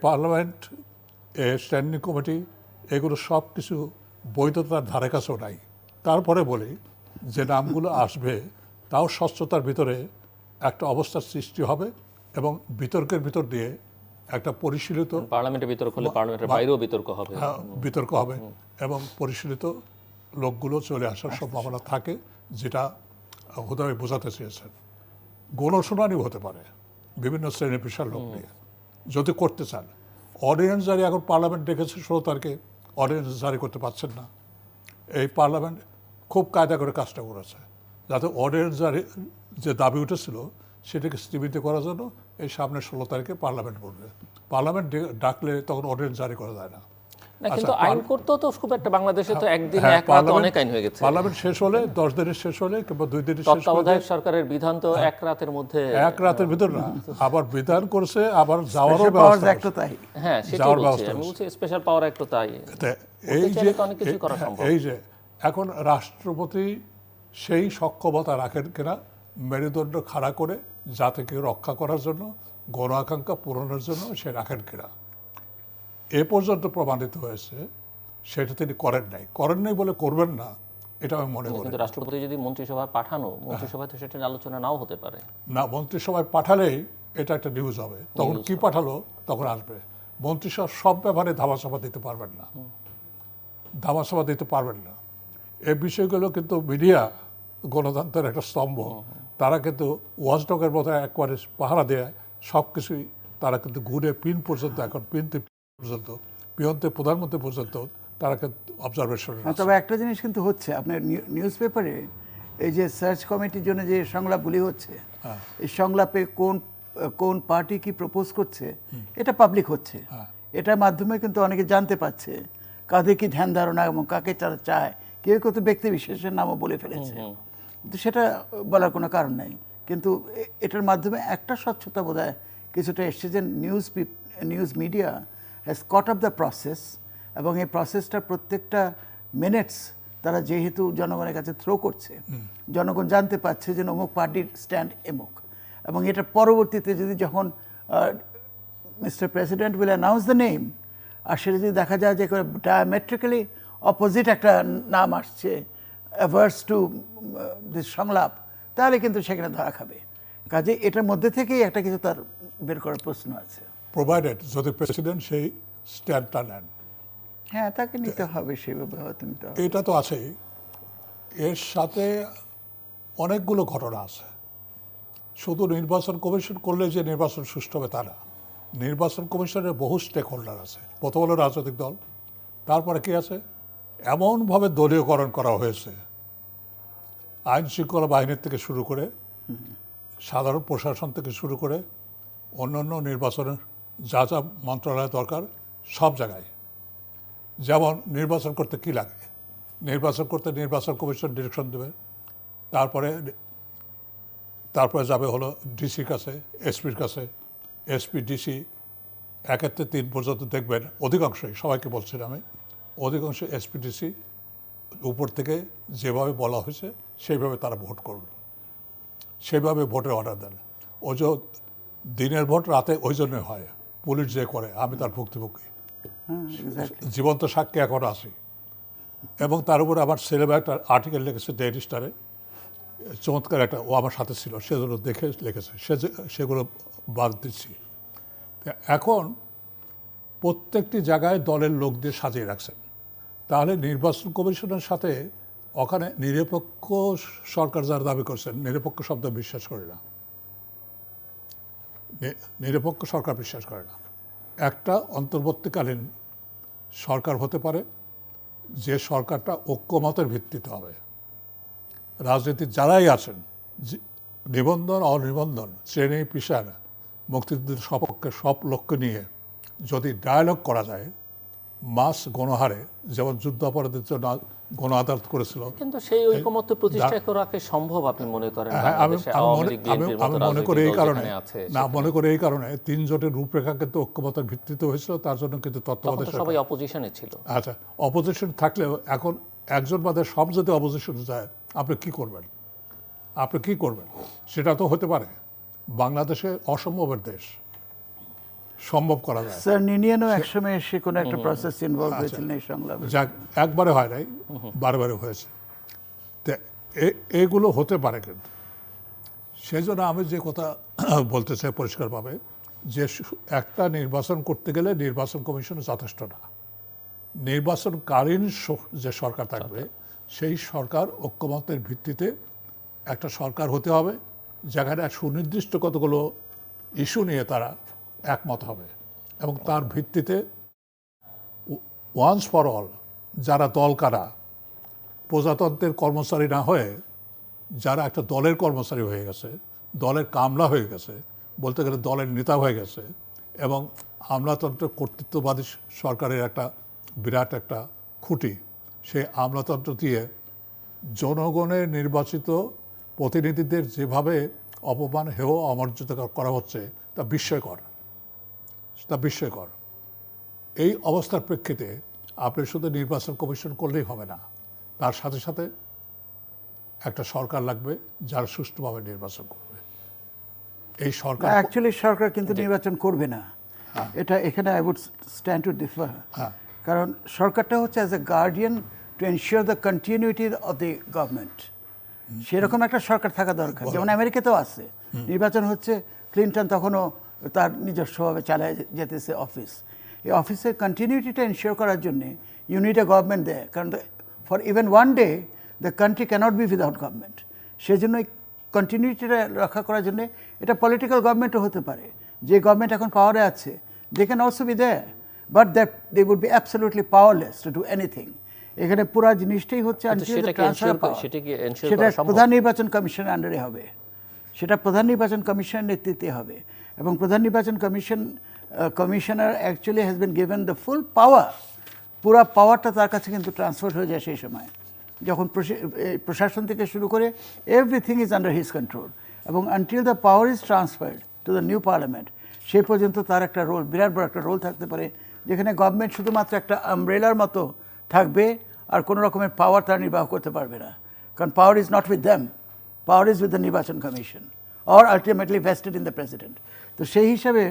পার্লামেন্ট, স্ট্যান্ডিং কমিটি, এগুলো সব কিছু বৈধতার ধারে কাছেও নাই। তারপরে বলি যে নামগুলো আসবে তাও স্বচ্ছতার ভিতরে একটা অবস্থার সৃষ্টি হবে এবং বিতর্কের ভিতর দিয়ে একটা পরিশীলিত পার্লামেন্টে বিতর্ক হলে পার্লামেন্টের বাইরেও বিতর্ক হবে। বিতর্ক হবে এবং পরিশীলিত লোকগুলো চলে আসার সম্ভাবনা থাকে, যেটা হুদায় বোঝাতে চেয়েছেন। গণশুনানিও হতে পারে বিভিন্ন শ্রেণী পেশার লোক নিয়ে যদি করতে চান। অর্ডিন্যান্স জারি এখন পার্লামেন্ট ডেকেছে 16 তারিখে, অর্ডিন্যান্স জারি করতে পারছেন না। এই পার্লামেন্ট খুব কায়দা করে কাজটা করেছে, যাতে অর্ডিন্যান্স জারি যে দাবি উঠেছিল সেটাকে স্থগিত করার জন্য এই সামনে 16 তারিখে পার্লামেন্ট বলবে। পার্লামেন্ট ডাকলে তখন অর্ডিন্যান্স জারি করা যায় না। না, কিন্তু আইন করতেও তো খুব একটা, বাংলাদেশে তো একদিনে হ্যাঁ, এক রাতে অনেক আইন হয়ে গেছে। পার্লামেন্ট শেষ হলে 10 দিনের শেষ হলে কিংবা 2 দিনের শেষ হলে, তত্ত্বাবধায়ক সরকারের বিধান তো এক রাতের মধ্যে, এক রাতের ভিতর না, আবার বিধান করছে, আবার যাওয়ারও Special Powers ব্যবস্থা Act ও তাই। হ্যাঁ সেটাই যাওয়ার বলছি ব্যবস্থা আমি, বলছি স্পেশাল পাওয়ার অ্যাক্ট তো তাই। তা এই করতে যে চাইলে তো অনেক কিছুই করা সম্ভব। এই যে এখন রাষ্ট্রপতি সেই সক্ষমতা রাখেন কিনা মেরুদণ্ড খাড়া করে জাতিকে রক্ষা করার জন্য, গণ আকাঙ্ক্ষা পূরণের জন্য সে রাখেন কিনা, এ পর্যন্ত প্রমাণিত হয়েছে সেটা তিনি করেন নাই বলে করবেন না, এটা আমি মনে করি কিন্তু রাষ্ট্রপতি যদি মন্ত্রিসভায় পাঠানো, মন্ত্রিসভায় তো সেটা নিয়ে আলোচনা নাও হতে পারে। না। মন্ত্রিসভায় পাঠালেই এটা একটা নিউজ হবে, তখন কি পাঠালো তখন আসবে। মন্ত্রিসভা সব ব্যাপারে ধামাচাপা দিতে পারবেন না, ধামাচাপা দিতে পারবেন না। এই বিষয়গুলো কিন্তু মিডিয়া, গণতন্ত্রের একটা স্তম্ভ, তারা কিন্তু ওয়াচডগের মতো একবারে পাহারা দেয় সব কিছুই। তারা কিন্তু ঘুরে পিন পর্যন্ত, এখন পিন পর্যন্ত, পিয়ন্তে প্রধানমন্ত্রী পর্যন্ত তারা কিন্তু অবজারভেশন। তবে একটা জিনিস কিন্তু হচ্ছে, আপনার নিউজ পেপারে এই যে সার্চ কমিটির জন্য যে সংলাপগুলি হচ্ছে, এই সংলাপে কোন পার্টি কি প্রপোজ করছে এটা পাবলিক হচ্ছে। এটার মাধ্যমে কিন্তু অনেকে জানতে পারছে কাদের কি ধ্যান ধারণা এবং কাকে তারা চায়। কেউ কেউ তো ব্যক্তি বিশেষের নামও বলে ফেলেছে, কিন্তু সেটা বলার কোনো কারণ নাই। কিন্তু এটার মাধ্যমে একটা স্বচ্ছতা বোধহয় কিছুটা এসছে যে news media has caught up the process, এবং এই প্রসেসটার প্রত্যেকটা মিনিটস তারা যেহেতু জনগণের কাছে থ্রো করছে, জনগণ জানতে পারছে যে অমুক পার্টির স্ট্যান্ড এমুক, এবং এটা পরবর্তীতে যদি যখন mister president will announce the name, আর সেটা যদি দেখা যায় যে ডায়ামেট্রিক্যালি অপোজিট একটা নাম আসছে অ্যাভার্স টু দিস সংলাপ, তাহলে কিন্তু সেখানে ধরা খাবে। কাজে এটার মধ্যে থেকেই একটা কিছু তার বের করার প্রশ্ন আছে, প্রোভাইডেড যদি প্রেসিডেন্ট সেই স্ট্যান্ডটা নেন। হ্যাঁ তাকে নিতে হবে, সেভাবে হয়তো নিতে হবে। এটা তো আছেই, এর সাথে অনেকগুলো ঘটনা আছে। শুধু নির্বাচন কমিশন করলে যে নির্বাচন সুষ্ঠু হবে তা না। নির্বাচন কমিশনের বহু স্টেক হোল্ডার আছে। প্রথম হলো রাজনৈতিক দল, তারপরে কি আছে, এমনভাবে দলীয়করণ করা হয়েছে, আইন শৃঙ্খলা বাহিনীর থেকে শুরু করে, সাধারণ প্রশাসন থেকে শুরু করে, অন্যান্য নির্বাচনের যা যা মন্ত্রণালয় দরকার সব জায়গায়। যেমন নির্বাচন করতে কি লাগে, নির্বাচন করতে নির্বাচন কমিশন ডিরেকশন দেবে, তারপরে যাবে হলো ডিসির কাছে, এসপির কাছে, এসপি ডিসি 1 থেকে 3 পর্যন্ত দেখবেন অধিকাংশই, সবাইকে বলছেন আমি, অধিকাংশ এসপিডিসি উপর থেকে যেভাবে বলা হয়েছে সেইভাবে তারা ভোট করবে, সেইভাবে ভোটের অর্ডার দেন। ওই যে দিনের ভোট রাতে ওই জন্যই হয়, পুলিশ যে করে, আমি তার ভুক্তভোগী, জীবন্ত সাক্ষী এখন আছি। এবং তার উপরে আমার ছেলে একটা আর্টিকেল লিখেছে ডেইলি স্টারে, চমৎকার একটা, ও আমার সাথে ছিল, সেগুলো দেখে লিখেছে, সেগুলো বাদ দিচ্ছি। এখন প্রত্যেকটি জায়গায় দলের লোক দিয়ে সাজিয়ে রাখছেন, তাহলে নির্বাচন কমিশনের সাথে ওখানে নিরপেক্ষ সরকার যারা দাবি করছেন, নিরপেক্ষ শব্দ বিশ্বাস করে না, নিরপেক্ষ সরকার বিশ্বাস করে না। একটা অন্তর্বর্তীকালীন সরকার হতে পারে যে সরকারটা ঐক্যমতের ভিত্তিতে হবে। রাজনীতির যারাই আছেন, নিবন্ধন অনিবন্ধন, শ্রেণী পেশার, মুক্তিযুদ্ধের সপক্ষে সব লক্ষ্য নিয়ে যদি ডায়ালগ করা যায় মাস গণহারে, যেমন যুদ্ধ অপরাধের জন্য গণ আদালত করেছিল, কিন্তু সেই ঐকমত্য প্রতিষ্ঠা করা কি সম্ভব আপনি মনে করেন? আমি মনে করি এই কারণে, না মনে করি এই কারণে 3 জোটের রূপরেখা কিন্তু ঐক্যমতের ভিত্তিতে হয়েছিল, তার জন্য কিন্তু তত্ত্বাবধায়ক সবাই অপোজিশনে ছিল। আচ্ছা, অপোজিশন থাকলেও এখন একজন বাদে সব যদি অপোজিশনে যায়, আপনি কি করবেন? আপনি কি করবেন? সেটা তো হতে পারে। বাংলাদেশে অসম্ভবের দেশ, সম্ভব করা যায়। স্যার নিনিয়ানও একসময় এসে কোনো একটা প্রসেস ইনভলভ হয়েছিলেন এই সংলাপে। যাক, একবারে হয় নাই, বারবারে হয়েছে। তো এগুলো হতে পারে, কিন্তু সেই জন্য আমি যে কথা বলতে চাই পরিষ্কারভাবে, যে একটা নির্বাচন করতে গেলে নির্বাচন কমিশন যথেষ্ট না। নির্বাচনকালীন যে সরকার থাকবে, সেই সরকার ঐক্যমতের ভিত্তিতে একটা সরকার হতে হবে, যেখানে সুনির্দিষ্ট কতগুলো ইস্যু নিয়ে তারা একমত হবে, এবং তার ভিত্তিতে ওয়ান্স ফর অল যারা দল কারা, প্রজাতন্ত্রের কর্মচারী না হয়ে যারা একটা দলের কর্মচারী হয়ে গেছে, দলের কামলা হয়ে গেছে, বলতে গেলে দলের নেতা হয়ে গেছে, এবং আমলাতন্ত্র কর্তৃত্ববাদী সরকারের একটা বিরাট একটা খুঁটি, সেই আমলাতন্ত্র দিয়ে জনগণের নির্বাচিত প্রতিনিধিদের যেভাবে অপমান, হেয়, অমর্যাদা করা হচ্ছে, তা বিস্ময়কর, তা বিস্ময়কর। এই অবস্থার প্রেক্ষিতে আপনি শুধু নির্বাচন কমিশন করলেই হবে না, তার সাথে সাথে একটা সরকার লাগবে যারা সুষ্ঠুভাবে নির্বাচন করবে। এই সরকার অ্যাকচুয়ালি সরকার কিন্তু নির্বাচন করবে না, এটা এখানে I would stand to differ. কারণ সরকারটা হচ্ছে as a guardian to ensure the continuity of the government. সেরকম একটা সরকার থাকা দরকার, যেমন আমেরিকাতেও আছে। নির্বাচন হচ্ছে, ক্লিন্টন তখনও তার নিজস্বভাবে চালায় যেতেছে অফিস। এই অফিসের কন্টিনিউটিটা এনশিওর করার জন্যে ইউ নিড এ গভর্নমেন্ট দেয়, কারণ for even one day the country cannot be without government. সেই জন্য কন্টিনিউটিটা রক্ষা করার জন্য এটা পলিটিক্যাল গভর্নমেন্টও হতে পারে। যে গভর্নমেন্ট এখন পাওয়ারে আছে, they can also be there, but that they would be absolutely powerless to do anything. এখানে পুরো জিনিসটাই হচ্ছে সেটা প্রধান নির্বাচন কমিশনের আন্ডারে হবে, সেটা প্রধান নির্বাচন কমিশনের নেতৃত্বে হবে, এবং প্রধান নির্বাচন commissioner actually has been given the full power. পুরো পাওয়ারটা তার কাছে কিন্তু ট্রান্সফার হয়ে যায় সেই সময়, যখন প্রশাসন থেকে শুরু করে everything is under his control, এবং until the power is transferred to the new parliament, সেই পর্যন্ত তার একটা রোল, বিরাট বড় একটা রোল থাকতে পারে, যেখানে গভর্নমেন্ট শুধুমাত্র একটা আমব্রেলার মতো থাকবে, আর কোনো রকমের পাওয়ার তারা নির্বাহ করতে পারবে না। কারণ power is not with them, power is with the নির্বাচন commission or ultimately vested in the president. তো সেই হিসাবে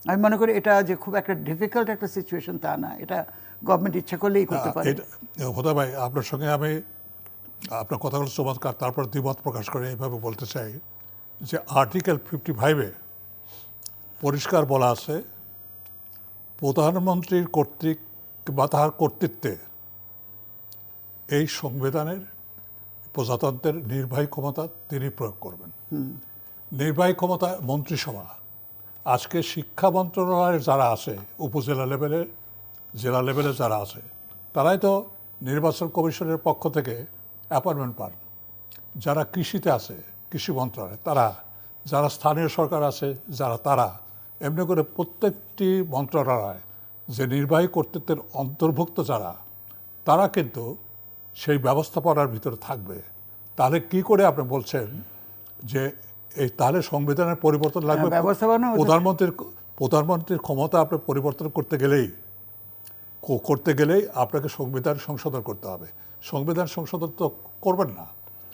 আমি মনে করি এটা যে খুব একটা ডিফিকাল্ট একটা সিচুয়েশন তা না, এটা গভর্নমেন্ট ইচ্ছা করলেই করতে পারে। হোদা ভাই, আপনার সঙ্গে আমি আপনার কথাগুলো চমৎকার, তারপর দ্বিমত প্রকাশ করে এইভাবে বলতে চাই যে আর্টিকেল 55-এ পরিষ্কার বলা আছে, প্রধানমন্ত্রীর কর্তৃক বা তাহার কর্তৃত্বে এই সংবিধানের প্রজাতন্ত্রের নির্বাহী ক্ষমতা তিনি প্রয়োগ করবেন। নির্বাহী ক্ষমতা মন্ত্রিসভা। আজকে শিক্ষা মন্ত্রণালয়ের যারা আছে, উপজেলা লেভেলে, জেলা লেভেলে যারা আছে, তারাই তো নির্বাচন কমিশনের পক্ষ থেকে অ্যাপয়েন্টমেন্ট পান। যারা কৃষিতে আছে, কৃষি মন্ত্রণালয় তারা, যারা স্থানীয় সরকার আছে যারা, তারা, এমনি করে প্রত্যেকটি মন্ত্রণালয় যে নির্বাহী কর্তৃত্বের অন্তর্ভুক্ত যারা, তারা কিন্তু সেই ব্যবস্থাপনার ভিতরে থাকবে। তাহলে কি করে আপনি বলছেন যে এই, তাহলে সংবিধানের পরিবর্তন লাগবে, প্রধানমন্ত্রীর ক্ষমতা আপনি পরিবর্তন করতে গেলেই আপনাকে সংবিধান সংশোধন করতে হবে। সংবিধান সংশোধন তো করবেন না,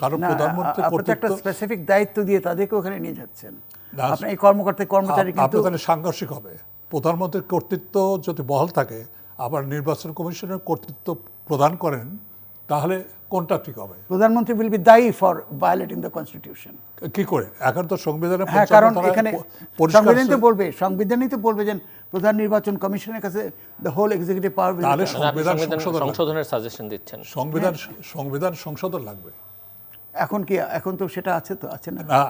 কারণ না, প্রধানমন্ত্রী আপনি তো একটা কর্তৃত্ব স্পেসিফিক দায়িত্ব দিয়ে তাদেরকে ওখানে নিয়ে যাচ্ছেন। না, আপনি এই কর্মচারী কিন্তু আপনি তাহলে সাংঘর্ষিক হবে। প্রধানমন্ত্রীর কর্তৃত্ব যদি বহাল থাকে, আবার নির্বাচন কমিশনের কর্তৃত্ব প্রদান করেন, তাহলে কোনটা ঠিক হবে? প্রধানমন্ত্রী উইল বি দায়ী ফর ভায়োলেটিং দ্য কনস্টিটিউশন। কি করে? এখন তো সংবিধানে হ্যাঁ, কারণ 55 এখানে পরিষ্কার সংবিধানই তো বলবে যে প্রধান নির্বাচন কমিশনের কাছে দ্য হোল এক্সিকিউটিভ পাওয়ার। তাহলে আপনি সংশোধনের সাজেশন দিচ্ছেন। সংবিধান সংশোধন লাগবে। এখন তো সেটা আছে না। না,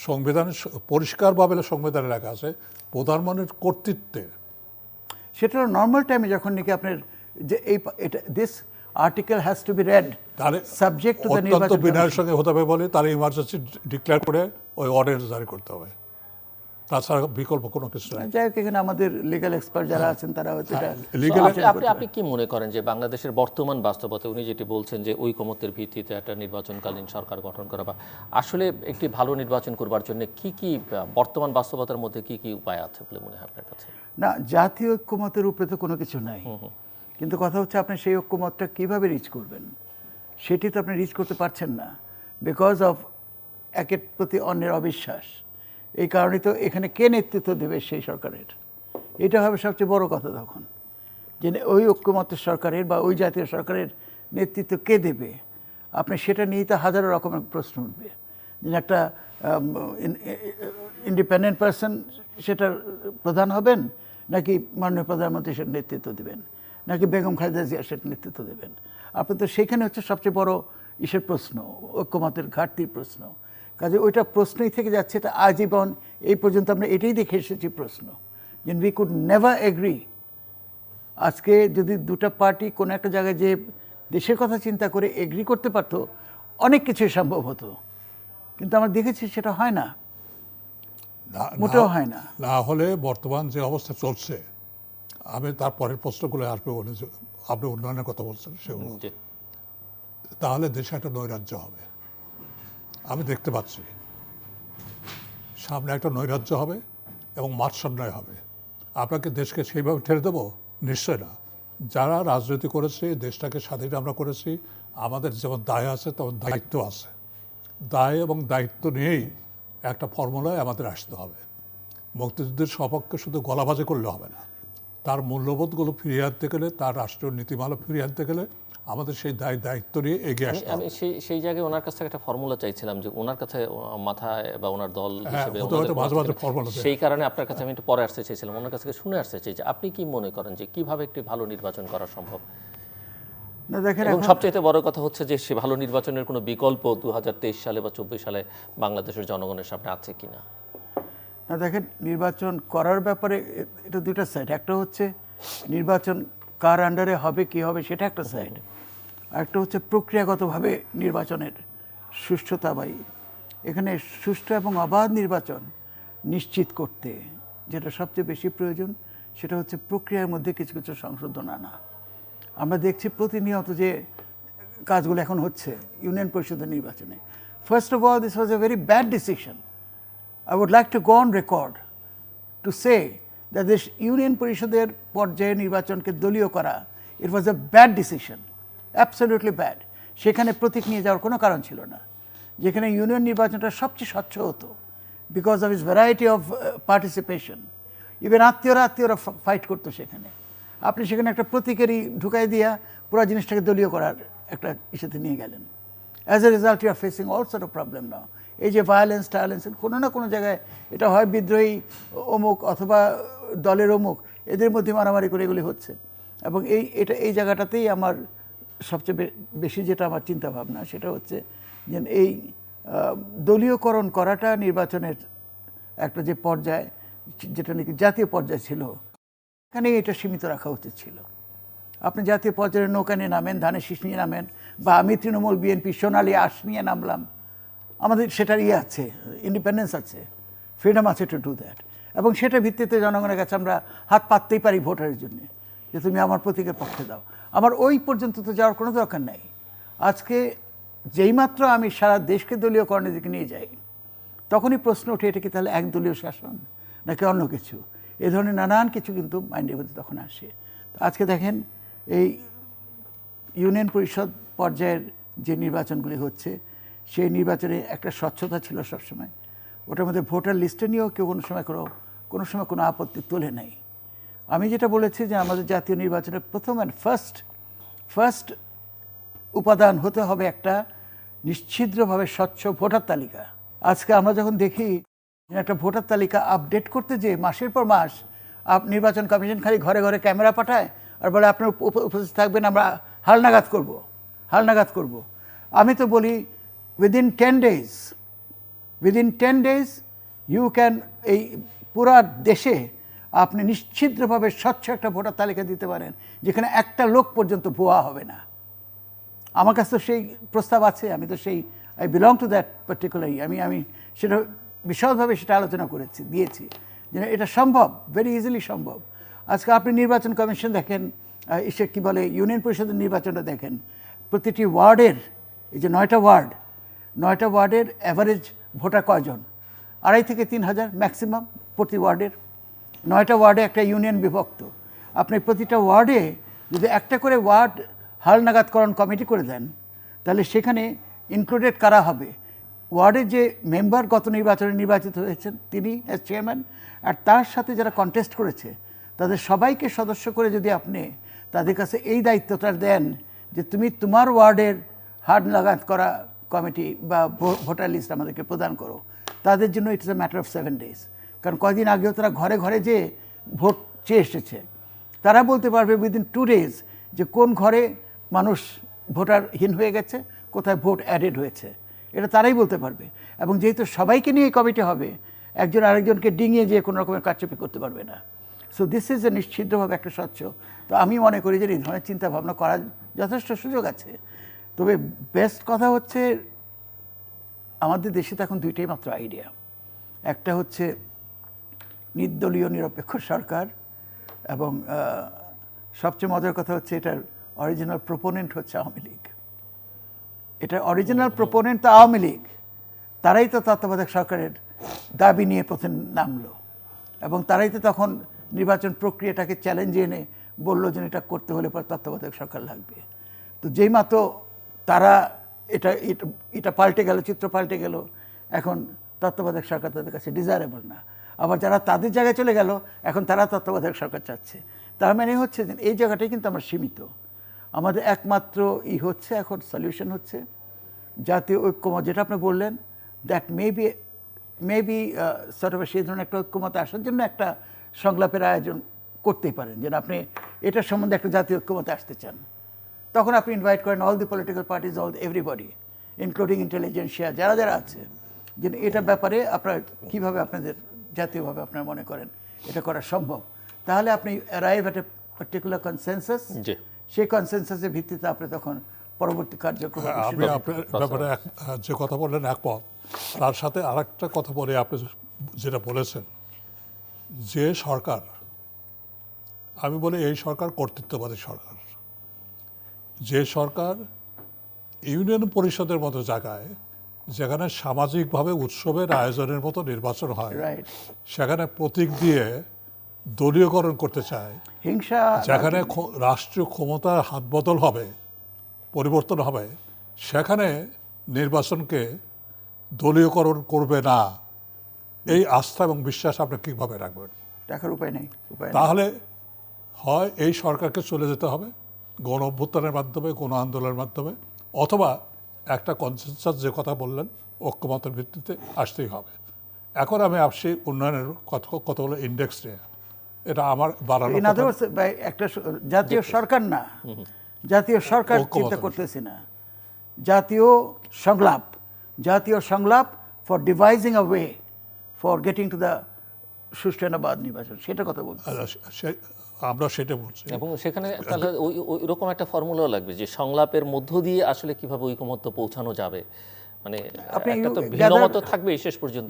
সংবিধানে পরিষ্কারভাবে সংবিধানে লেখা আছে প্রধানমন্ত্রীর কর্তৃত্বে। সেটা নর্মাল টাইমে যখন নাকি আপনার যে this article has to be read, তাহলে সাবজেক্ট টু দ্য অত্যন্ত নির্বাচন বিনয়ের সঙ্গে হতে হবে বলে তাহলে ইমার্জেন্সি ডিক্লেয়ার করে ওই অর্ডিন্যান্স জারি করতে হবে, তাছাড়া বিকল্প কোনো কিছু নেই। যাই হোক, এখানে আমাদের লিগ্যাল এক্সপার্ট যারা আছেন তারা হয়তো এটা আপনি কি মনে করেন যে বাংলাদেশের বর্তমান বাস্তবতা, উনি যেটি বলছেন যে ঐকমত্যের ভিত্তিতে একটা নির্বাচনকালীন সরকার গঠন করা, বা আসলে একটি ভালো নির্বাচন করবার জন্য কি বর্তমান বাস্তবতার মধ্যে কি উপায় আছে বলে মনে হয় আপনার কাছে? না, জাতীয় ঐক্যমতের উপরে তো কোনো কিছু নাই, কিন্তু কথা হচ্ছে আপনি সেই ঐক্যমতটা কিভাবে রিচ করবেন, সেটি তো আপনি রিচ করতে পারছেন না, বিকজ অফ একের প্রতি অন্যের অবিশ্বাস। এই কারণে তো এখানে কে নেতৃত্ব দেবে সেই সরকারের, এটা হবে সবচেয়ে বড় কথা তখন, যে ওই ঐক্যমতের সরকারের বা ওই জাতীয় সরকারের নেতৃত্ব কে দেবে। আপনি সেটা নিয়েই তো হাজারো রকমের প্রশ্ন উঠবে, যে একটা ইন্ডিপেন্ডেন্ট পারসন সেটার প্রধান হবেন, নাকি মাননীয় প্রধানমন্ত্রী সেটা নেতৃত্ব দেবেন, নাকি বেগম খালেদা জিয়া সেটা নেতৃত্ব দেবেন। আপনি তো সেখানে হচ্ছে সবচেয়ে বড় প্রশ্ন, ঐক্যমতের ঘাটতির প্রশ্ন। কাজে ওইটা প্রশ্নই থেকে যাচ্ছে, এটা আজীবন এই পর্যন্ত আমরা এটাই দেখে এসেছি প্রশ্ন, যে উই কুড নেভার এগ্রি। আজকে যদি দুটা পার্টি কোনো একটা জায়গায় যে দেশের কথা চিন্তা করে এগ্রি করতে পারতো, অনেক কিছুই সম্ভব হতো, কিন্তু আমরা দেখেছি সেটা হয় না, মোটেও হয় না। না হলে বর্তমান যে অবস্থা চলছে, আমি তার পরের প্রশ্নগুলো আসবে বলে আপনি উন্নয়নের কথা বলছেন সেগুলো, তাহলে দেশে একটা নৈরাজ্য হবে। আমি দেখতে পাচ্ছি সামনে একটা নৈরাজ্য হবে এবং মাৎসন্যায় হবে। আপনাকে দেশকে সেইভাবে ঠেলে দেবো? নিশ্চয় না। যারা রাজনীতি করেছে, দেশটাকে স্বাধীন আমরা করেছি, আমাদের যেমন দায় আছে তেমন দায়িত্ব আছে। দায় এবং দায়িত্ব নিয়েই একটা ফর্মুলায় আমাদের আসতে হবে। মুক্তিযুদ্ধের সপক্ষে শুধু গলাবাজি করলে হবে না, তার মূল্যবোধগুলো ফিরিয়ে আনতে গেলে, তার রাষ্ট্রীয় নীতিমালা ফিরিয়ে আনতে গেলে আমাদের সেই দায়িত্ব নিয়ে এগিয়ে আসতে হবে। আমি সেই জায়গায় ওনার কাছ থেকে একটা ফর্মুলা চাইছিলাম, যে ওনার কাছে মাথায় বা ওনার দল হিসেবে সেই কারণে আপনার কাছে আমি একটু পরে আসতে চাইছিলাম, ওনার কাছ থেকে শুনে আসতে চাইছি আপনি কি মনে করেন যে কিভাবে একটি ভালো নির্বাচন করা সম্ভব। না দেখেন, এবং সবচেয়ে বড় কথা হচ্ছে যে সে ভালো নির্বাচনের কোনো বিকল্প 2023 সালে বা 24 সালে বাংলাদেশের জনগণের সামনে আছে কিনা। না দেখেন, নির্বাচন করার ব্যাপারে এটা দুইটা সাইড। একটা হচ্ছে নির্বাচন কার আন্ডারে হবে, কি হবে, সেটা একটা সাইড। আর একটা হচ্ছে প্রক্রিয়াগতভাবে নির্বাচনের সুষ্ঠুতা, বাই এখানে সুষ্ঠু এবং অবাধ নির্বাচন নিশ্চিত করতে যেটা সবচেয়ে বেশি প্রয়োজন, সেটা হচ্ছে প্রক্রিয়ার মধ্যে কিছু কিছু সংশোধন আনা। আমরা দেখছি প্রতিনিয়ত যে কাজগুলো এখন হচ্ছে ইউনিয়ন পরিষদের নির্বাচনে। First of all, this was a very bad decision. I would like to go on record to say that this union পরিষদের পর্যায়ে নির্বাচনকে দলীয় করা, it was a bad decision, absolutely bad. সেখানে প্রতীক নিয়ে যাওয়ার কোনো কারণ ছিল না, যেখানে ইউনিয়ন নির্বাচনটা সবচেয়ে স্বচ্ছ হতো, because of is variety of participation. Even আত্মীয়রা ফাইট করতো সেখানে। আপনি সেখানে একটা প্রতীকেরই ঢুকাই দিয়া পুরো জিনিসটাকে দলীয় করার একটা ইস্যুতে নিয়ে গেলেন। As a result you are facing all sort of problem now. এই যে ভায়োলেন্স কোনো না কোনো জায়গায় এটা হয় বিদ্রোহী অমুক অথবা দলের অমুক, এদের মধ্যে মারামারি করে এগুলি হচ্ছে। এবং এই জায়গাটাতেই আমার সবচেয়ে বেশি যেটা আমার চিন্তা ভাবনা, সেটা হচ্ছে যে এই দলীয়করণ করাটা নির্বাচনের একটা যে পর্যায়, যেটা নাকি জাতীয় পর্যায় ছিল, এখানে এটা সীমিত রাখা উচিত ছিল। আপনি জাতীয় পর্যায়ে নৌকা নিয়ে নামেন, ধানের শীষ নিয়ে নামেন, বা আমি তৃণমূল বিএনপি সোনালী আঁশ নিয়ে নামলাম, আমাদের সেটার আছে, ইন্ডিপেন্ডেন্স আছে, ফ্রিডম আছে টু ডু দ্যাট। এবং সেটার ভিত্তিতে জনগণের কাছে আমরা হাত পাততেই পারি ভোটারের জন্য, যে তুমি আমার প্রতীকের পক্ষে দাও। আমার ওই পর্যন্ত তো যাওয়ার কোনো দরকার নাই। আজকে যেইমাত্র আমি সারা দেশকে দলীয়করণের দিকে নিয়ে যাই, তখনই প্রশ্ন ওঠে, এটা কি তাহলে একদলীয় শাসন নাকি অন্য কিছু? এ ধরনের নানান কিছু কিন্তু মাইন্ডের মধ্যে তখন আসে। তো আজকে দেখেন এই ইউনিয়ন পরিষদ পর্যায়ের যে নির্বাচনগুলি হচ্ছে, সেই নির্বাচনে একটা স্বচ্ছতা ছিল সবসময়। ওটার মধ্যে ভোটার লিস্টে নিয়েও কেউ কোনো সময় কোনো আপত্তি তোলে নাই। আমি যেটা বলেছি যে আমাদের জাতীয় নির্বাচনের প্রথম অ্যান্ড ফার্স্ট উপাদান হতে হবে একটা নিশ্ছিদ্রভাবে স্বচ্ছ ভোটার তালিকা। আজকে আমরা যখন দেখি একটা ভোটার তালিকা আপডেট করতে যে মাসের পর মাস নির্বাচন কমিশন খালি ঘরে ঘরে ক্যামেরা পাঠায় আর বলে আপনার উপস্থিত থাকবেন, আমরা হালনাগাদ করব। আমি তো বলি উইদিন 10 days ইউ ক্যান এই পুরা দেশে আপনি নিশ্চিতভাবে স্বচ্ছ একটা ভোটার তালিকা দিতে পারেন, যেখানে একটা লোক পর্যন্ত ভুয়া হবে না। আমার কাছে তো সেই প্রস্তাব আছে, আমি তো সেই I belong to that particularly, আমি সেটা বিশদভাবে সেটা আলোচনা দিয়েছি যে এটা সম্ভব, ভেরি ইজিলি সম্ভব। আজকে আপনি নির্বাচন কমিশন দেখেন, সে কী বলে ইউনিয়ন পরিষদের নির্বাচনটা দেখেন, প্রতিটি ওয়ার্ডের এই যে 9টা ওয়ার্ডের অ্যাভারেজ ভোটার কয়জন? 2,500 থেকে 3,000 ম্যাক্সিমাম প্রতি ওয়ার্ডের। 9টা ওয়ার্ডে একটা ইউনিয়ন বিভক্ত। আপনি প্রতিটা ওয়ার্ডে যদি একটা করে ওয়ার্ড হালনাগাদকরণ কমিটি করে দেন, তাহলে সেখানে ইনক্লুডেড কারা হবে? ওয়ার্ডের যে মেম্বার গত নির্বাচনে নির্বাচিত হয়েছেন তিনি অ্যাজ চেয়ারম্যান, আর তার সাথে যারা কন্টেস্ট করেছে তাদের সবাইকে সদস্য করে যদি আপনি তাদের কাছে এই দায়িত্বটা দেন যে তুমি তোমার ওয়ার্ডের হালনাগাদ করা কমিটি বা ভোটার লিস্ট আমাদেরকে প্রদান করো, তাদের জন্য it's a matter of 7 days। কারণ কয়দিন আগেও তারা ঘরে ঘরে যে ভোট চেয়ে এসেছে, তারা বলতে পারবে উইদিন 2 days যে কোন ঘরে মানুষ ভোটারহীন হয়ে গেছে, কোথায় ভোট অ্যাডেড হয়েছে, এটা তারাই বলতে পারবে। এবং যেহেতু সবাইকে নিয়ে কমিটি হবে, একজন আরেকজনকে ডিঙিয়ে যেয়ে কোনো রকমের কারচুপি করতে পারবে না। সো দিস ইজ এ নিশ্চিতভাবে একটা স্বচ্ছ। তো আমি মনে করি যে এই ধরনের চিন্তা ভাবনা করার যথেষ্ট সুযোগ আছে। তবে বেস্ট কথা হচ্ছে আমাদের দেশে তো এখন 2টাই মাত্র আইডিয়া। একটা হচ্ছে নির্দলীয় নিরপেক্ষ সরকার, এবং সবচেয়ে মজার কথা হচ্ছে এটার অরিজিনাল প্রোপোনেন্ট হচ্ছে আওয়ামী লীগ। এটার অরিজিনাল প্রোপোনেন্ট তো আওয়ামী লীগ, তারাই তো তত্ত্বাবধায়ক সরকারের দাবি নিয়ে প্রথম নামলো, এবং তারাই তো তখন নির্বাচন প্রক্রিয়াটাকে চ্যালেঞ্জে এনে বললো যে এটা করতে হলে পর তত্ত্বাবধায়ক সরকার লাগবে। তো যেই মাত্র তারা এটা পাল্টে গেল, চিত্র পাল্টে গেল, এখন তত্ত্বাবধায়ক সরকার তাদের কাছে ডিজায়ারেবল না। আবার যারা তাদের জায়গায় চলে গেল, এখন তারা তত্ত্বাবধায়ক সরকার চাচ্ছে। তার মানে হচ্ছে যে এই জায়গাটাই কিন্তু আমরা সীমিত। আমাদের একমাত্র হচ্ছে এখন সলিউশন হচ্ছে জাতীয় ঐক্যমত, যেটা আপনি বললেন, দ্যাট মেবি সর্ট অফ সেই ধরনের একটা ঐক্যমতে আসার জন্য একটা সংলাপের আয়োজন করতেই পারেন। যেন আপনি এটার সম্বন্ধে একটা জাতীয় ঐক্যমতে আসতে চান, তখন আপনি ইনভাইট করেন all the political parties, everybody including intelligentsia যারা আছে, যে এটার ব্যাপারে আপনার কীভাবে আপনাদের জাতীয়ভাবে আপনারা মনে করেন এটা করা সম্ভব। তাহলে আপনি arrive at a particular consensus, সেই কনসেনসাসের ভিত্তিতে আপনি তখন পরবর্তী কার্যক্রম। আমি আপনার ব্যাপারে যে কথা বললেন একমত, তার সাথে আরেকটা কথা বলে আপনি যেটা বলেছেন যে সরকার, আমি বলি এই সরকার কর্তৃত্ববাদী সরকার। যে সরকার ইউনিয়ন পরিষদের মতো জায়গায়, যেখানে সামাজিকভাবে উৎসবের আয়োজনের মতো নির্বাচন হয়, সেখানে প্রতীক দিয়ে দলীয়করণ করতে চায়, হিংসা, যেখানে রাষ্ট্রীয় ক্ষমতার হাত বদল হবে, পরিবর্তন হবে, সেখানে নির্বাচনকে দলীয়করণ করবে না, এই আস্থা এবং বিশ্বাস আপনি কীভাবে রাখবেন? টাকার উপায় নেই। তাহলে হয় এই সরকারকে চলে যেতে হবে গণ অভ্যুত্থানের মাধ্যমে, গণ আন্দোলনের মাধ্যমে, অথবা একটা কনসেনসাস যে কথা বললেন ঐক্যমতের ভিত্তিতে আসতেই হবে। এখন আমি আসছি উন্নয়নের কথা বলে ইন্ডেক্স নিয়ে, এটা আমার বাড়ানো একটা জাতীয় সরকার না, জাতীয় সরকার চিন্তা করতেছি না, জাতীয় সংলাপ for devising a way for getting to the সুষ্ঠুবাদ নির্বাচন, সেটা কথা বলছি। আমরা সেটা বলছি, এবং সেখানে তাহলে ওইরকম একটা ফর্মুলাও লাগবে যে সংলাপের মধ্য দিয়ে আসলে কিভাবে ঐকমত্য পৌঁছানো যাবে। মানে একটা তো ভিন্নমত থাকবে শেষ পর্যন্ত।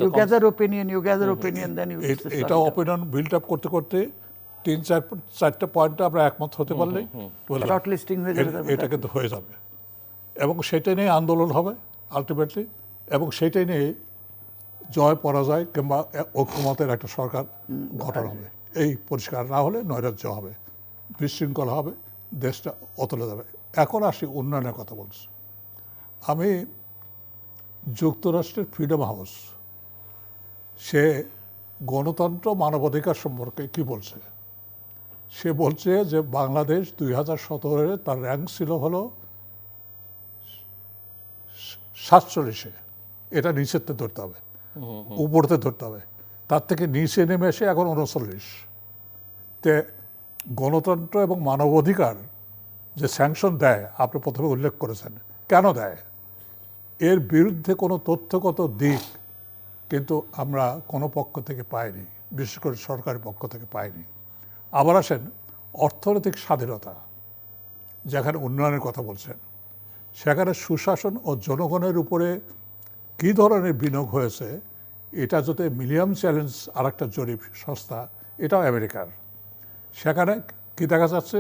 এটা অপিনিয়ন বিল্ড আপ করতে করতে 3-4টা পয়েন্টে আমরা একমত হতে পারলে এটা কিন্তু হয়ে যাবে, এবং সেটাই নিয়ে আন্দোলন হবে আলটিমেটলি, এবং সেটাই নিয়ে জয় পরাজয় কিংবা ঐক্যমতের একটা সরকার গঠন হবে। এই পরিষ্কার না হলে নৈরাজ্য হবে, বিশৃঙ্খলা হবে, দেশটা অতলে যাবে। এখন আসি উন্নয়নের কথা বলছি। আমি যুক্তরাষ্ট্রের ফ্রিডম হাউস সে গণতন্ত্র মানবাধিকার সম্পর্কে কি বলছে? সে বলছে যে বাংলাদেশ 2017 তার র্যাঙ্ক ছিল হলো 47-এ, এটা নিচেতে ধরতে হবে, উপরতে ধরতে হবে, তার থেকে নিচে নেমে এসে এখন 39। তে গণতন্ত্র এবং মানবাধিকার যে স্যাংশন দেয়, আপনি প্রথমে উল্লেখ করেছেন, কেন দেয়? এর বিরুদ্ধে কোনো তথ্যগত দিক কিন্তু আমরা কোনো পক্ষ থেকে পাইনি, বিশেষ করে সরকারের পক্ষ থেকে পাইনি। আবার আসেন অর্থনৈতিক স্বাধীনতা, যেখানে উন্নয়নের কথা বলছেন, সেখানে সুশাসন ও জনগণের উপরে কী ধরনের বিনিয়োগ হয়েছে, এটা যদি মিলিয়াম চ্যালেঞ্জ আরেকটা জরিপ সংস্থা, এটাও আমেরিকার, সেখানে কি দেখা যাচ্ছে,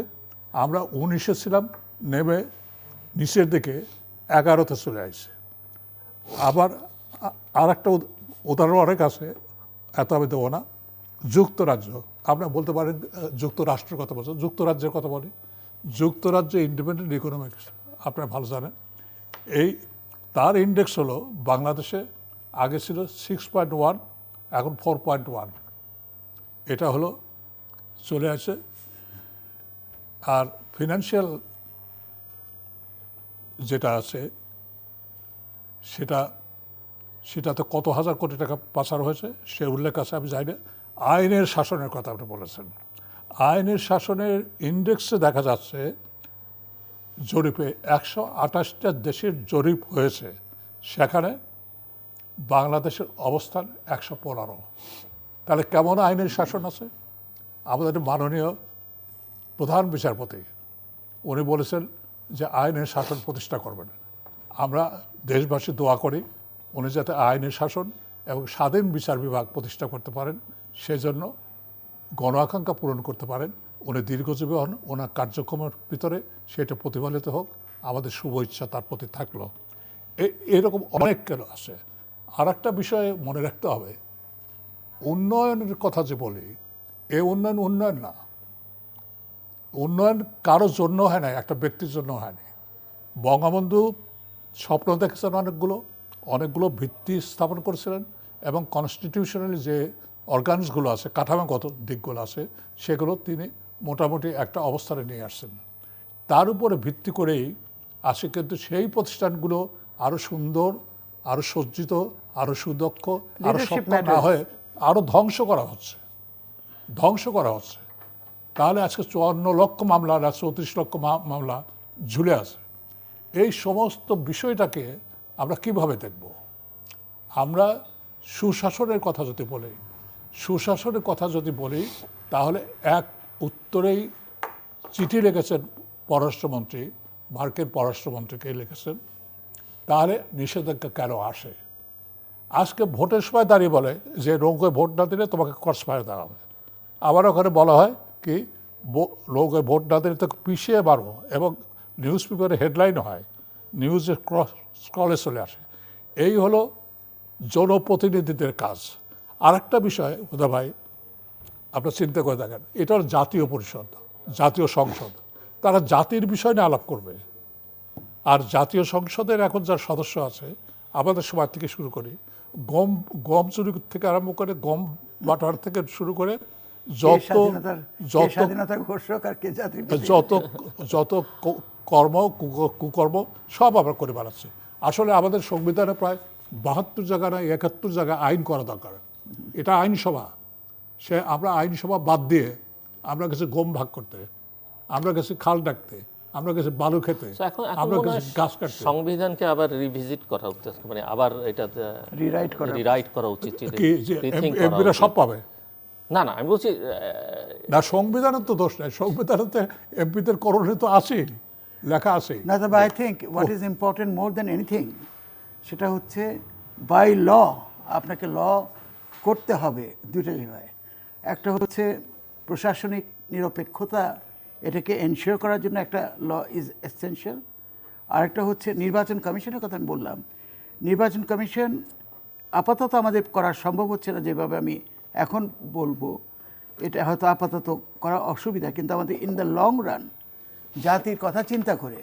আমরা 19-এ ছিলাম, নেমে নিচের দিকে 11-তে চলে আসছে। আবার আর একটা উদাহরণ অনেক আছে, এত আমি দেবো না। যুক্তরাজ্য, আপনার বলতে পারেন যুক্তরাষ্ট্রের কথা বলছেন, যুক্তরাজ্যের কথা বলি। যুক্তরাজ্যে ইন্ডিপেন্ডেন্ট ইকোনমিক্স আপনারা ভালো জানেন, এই তার ইন্ডেক্স হলো বাংলাদেশে আগে ছিল 6.1, এখন 4.1, এটা হলো চলে আসে। আর ফিনান্সিয়াল যেটা আছে সেটাতে কত হাজার কোটি টাকা পাচার হয়েছে সে উল্লেখ আছে, আমি জানি না। আইনের শাসনের কথা আপনি বলেছেন, আইনের শাসনের ইন্ডেক্সে দেখা যাচ্ছে জরিপে 128টা দেশের জরিপ হয়েছে, সেখানে বাংলাদেশের অবস্থান 115। তাহলে কেমন আইনের শাসন আছে? আমাদের মাননীয় প্রধান বিচারপতি উনি বলেছেন যে আইনের শাসন প্রতিষ্ঠা করবেন। আমরা দেশবাসী দোয়া করি উনি যাতে আইনের শাসন এবং স্বাধীন বিচার বিভাগ প্রতিষ্ঠা করতে পারেন, সেজন্য গণ আকাঙ্ক্ষা পূরণ করতে পারেন, উনি দীর্ঘজীবী হন, ওনার কার্যক্রমের ভিতরে সেটা প্রতিফলিত হোক, আমাদের শুভ ইচ্ছা তার প্রতি থাকলো। এরকম অনেক কেন আছে। আর একটা বিষয়ে মনে রাখতে হবে, উন্নয়নের কথা যে বলি, এ উন্নয়ন না, উন্নয়ন কারোর জন্য হয় না, একটা ব্যক্তির জন্য হয়নি। বঙ্গবন্ধু স্বপ্ন দেখেছেন অনেকগুলো ভিত্তি স্থাপন করেছিলেন, এবং কনস্টিটিউশনালি যে অর্গানসগুলো আছে, কাঠামোগত দিকগুলো আছে, সেগুলো তিনি মোটামুটি একটা অবস্থানে নিয়ে আসছেন। তার উপরে ভিত্তি করেই আসে কিন্তু সেই প্রতিষ্ঠানগুলো আরও সুন্দর, আরও সজ্জিত, আরও সুদক্ষ, আরও সফল না হয়ে আরও ধ্বংস করা হচ্ছে। তাহলে আজকে 54 লক্ষ মামলা, 34 লক্ষ মামলা ঝুলে আছে। এই সমস্ত বিষয়টাকে আমরা কিভাবে দেখব? আমরা সুশাসনের কথা যদি বলি, তাহলে এক উত্তরেই চিঠি লিখেছেন পররাষ্ট্রমন্ত্রী, মার্কিন পররাষ্ট্রমন্ত্রীকে লিখেছেন, তাহলে নিষেধাজ্ঞা কেন আসে? আজকে ভোটের সময় দাঁড়িয়ে বলে যে নৌকায় ভোট না দিলে তোমাকে ক্রস ফায়ার দেওয়া হবে। আবার ওখানে বলা হয় কি, নৌকায় ভোট না দিলে তো পিছিয়ে মারবো, এবং নিউজ পেপারে হেডলাইন হয়, নিউজের স্ক্রলে চলে আসে। এই হলো জনপ্রতিনিধিদের কাজ। আর একটা বিষয় হুদা ভাই, আপনার চিন্তা করে দেখেন, এটা হলো জাতীয় পরিষদ, জাতীয় সংসদ, তারা জাতির বিষয় নিয়ে আলাপ করবে। আর জাতীয় সংসদের এখন যার সদস্য আছে, আমাদের সময় থেকে শুরু করি, গম চুরি থেকে আরম্ভ করে, গম বাটার থেকে শুরু করে যত কুকর্ম সব আমরা করে বেড়াচ্ছি। আসলে আমাদের সংবিধানে প্রায় 72 জায়গা না 71 জায়গায় আইন করা দরকার। এটা আইনসভা, আমরা আইনসভা বাদ দিয়ে আমরা গেছি গম ভাগ করতে, আমরা গেছি খাল ডাকতে, আমরা গেছি বালু খেতে, আমরা গেছি গাছ কাটতে। সংবিধানকে আবার রিভিজিট করা উচিত, মানে আবার এটা রিরাইট করা উচিত। এমপিরা সব পাবে না, আমি বলছি না, সংবিধানের তো দোষ নাই, সংবিধানেতে এমপিদের করণীয় তো আছেই, লেখা আছে না। তবে I think what is important more than anything, সেটা হচ্ছে বাই ল আপনাকে ল করতে হবে দুইটা জায়গায়। একটা হচ্ছে প্রশাসনিক নিরপেক্ষতা, এটাকে এনশিওর করার জন্য একটা ল ইজ এসেনশিয়াল। আরেকটা হচ্ছে নির্বাচন কমিশনের কথা আমি বললাম, নির্বাচন কমিশন আপাতত আমাদের করা সম্ভব হচ্ছে না যেভাবে আমি এখন বলবো, এটা হয়তো আপাতত করা অসুবিধা, কিন্তু আমাদের ইন দ্য লং রান জাতির কথা চিন্তা করে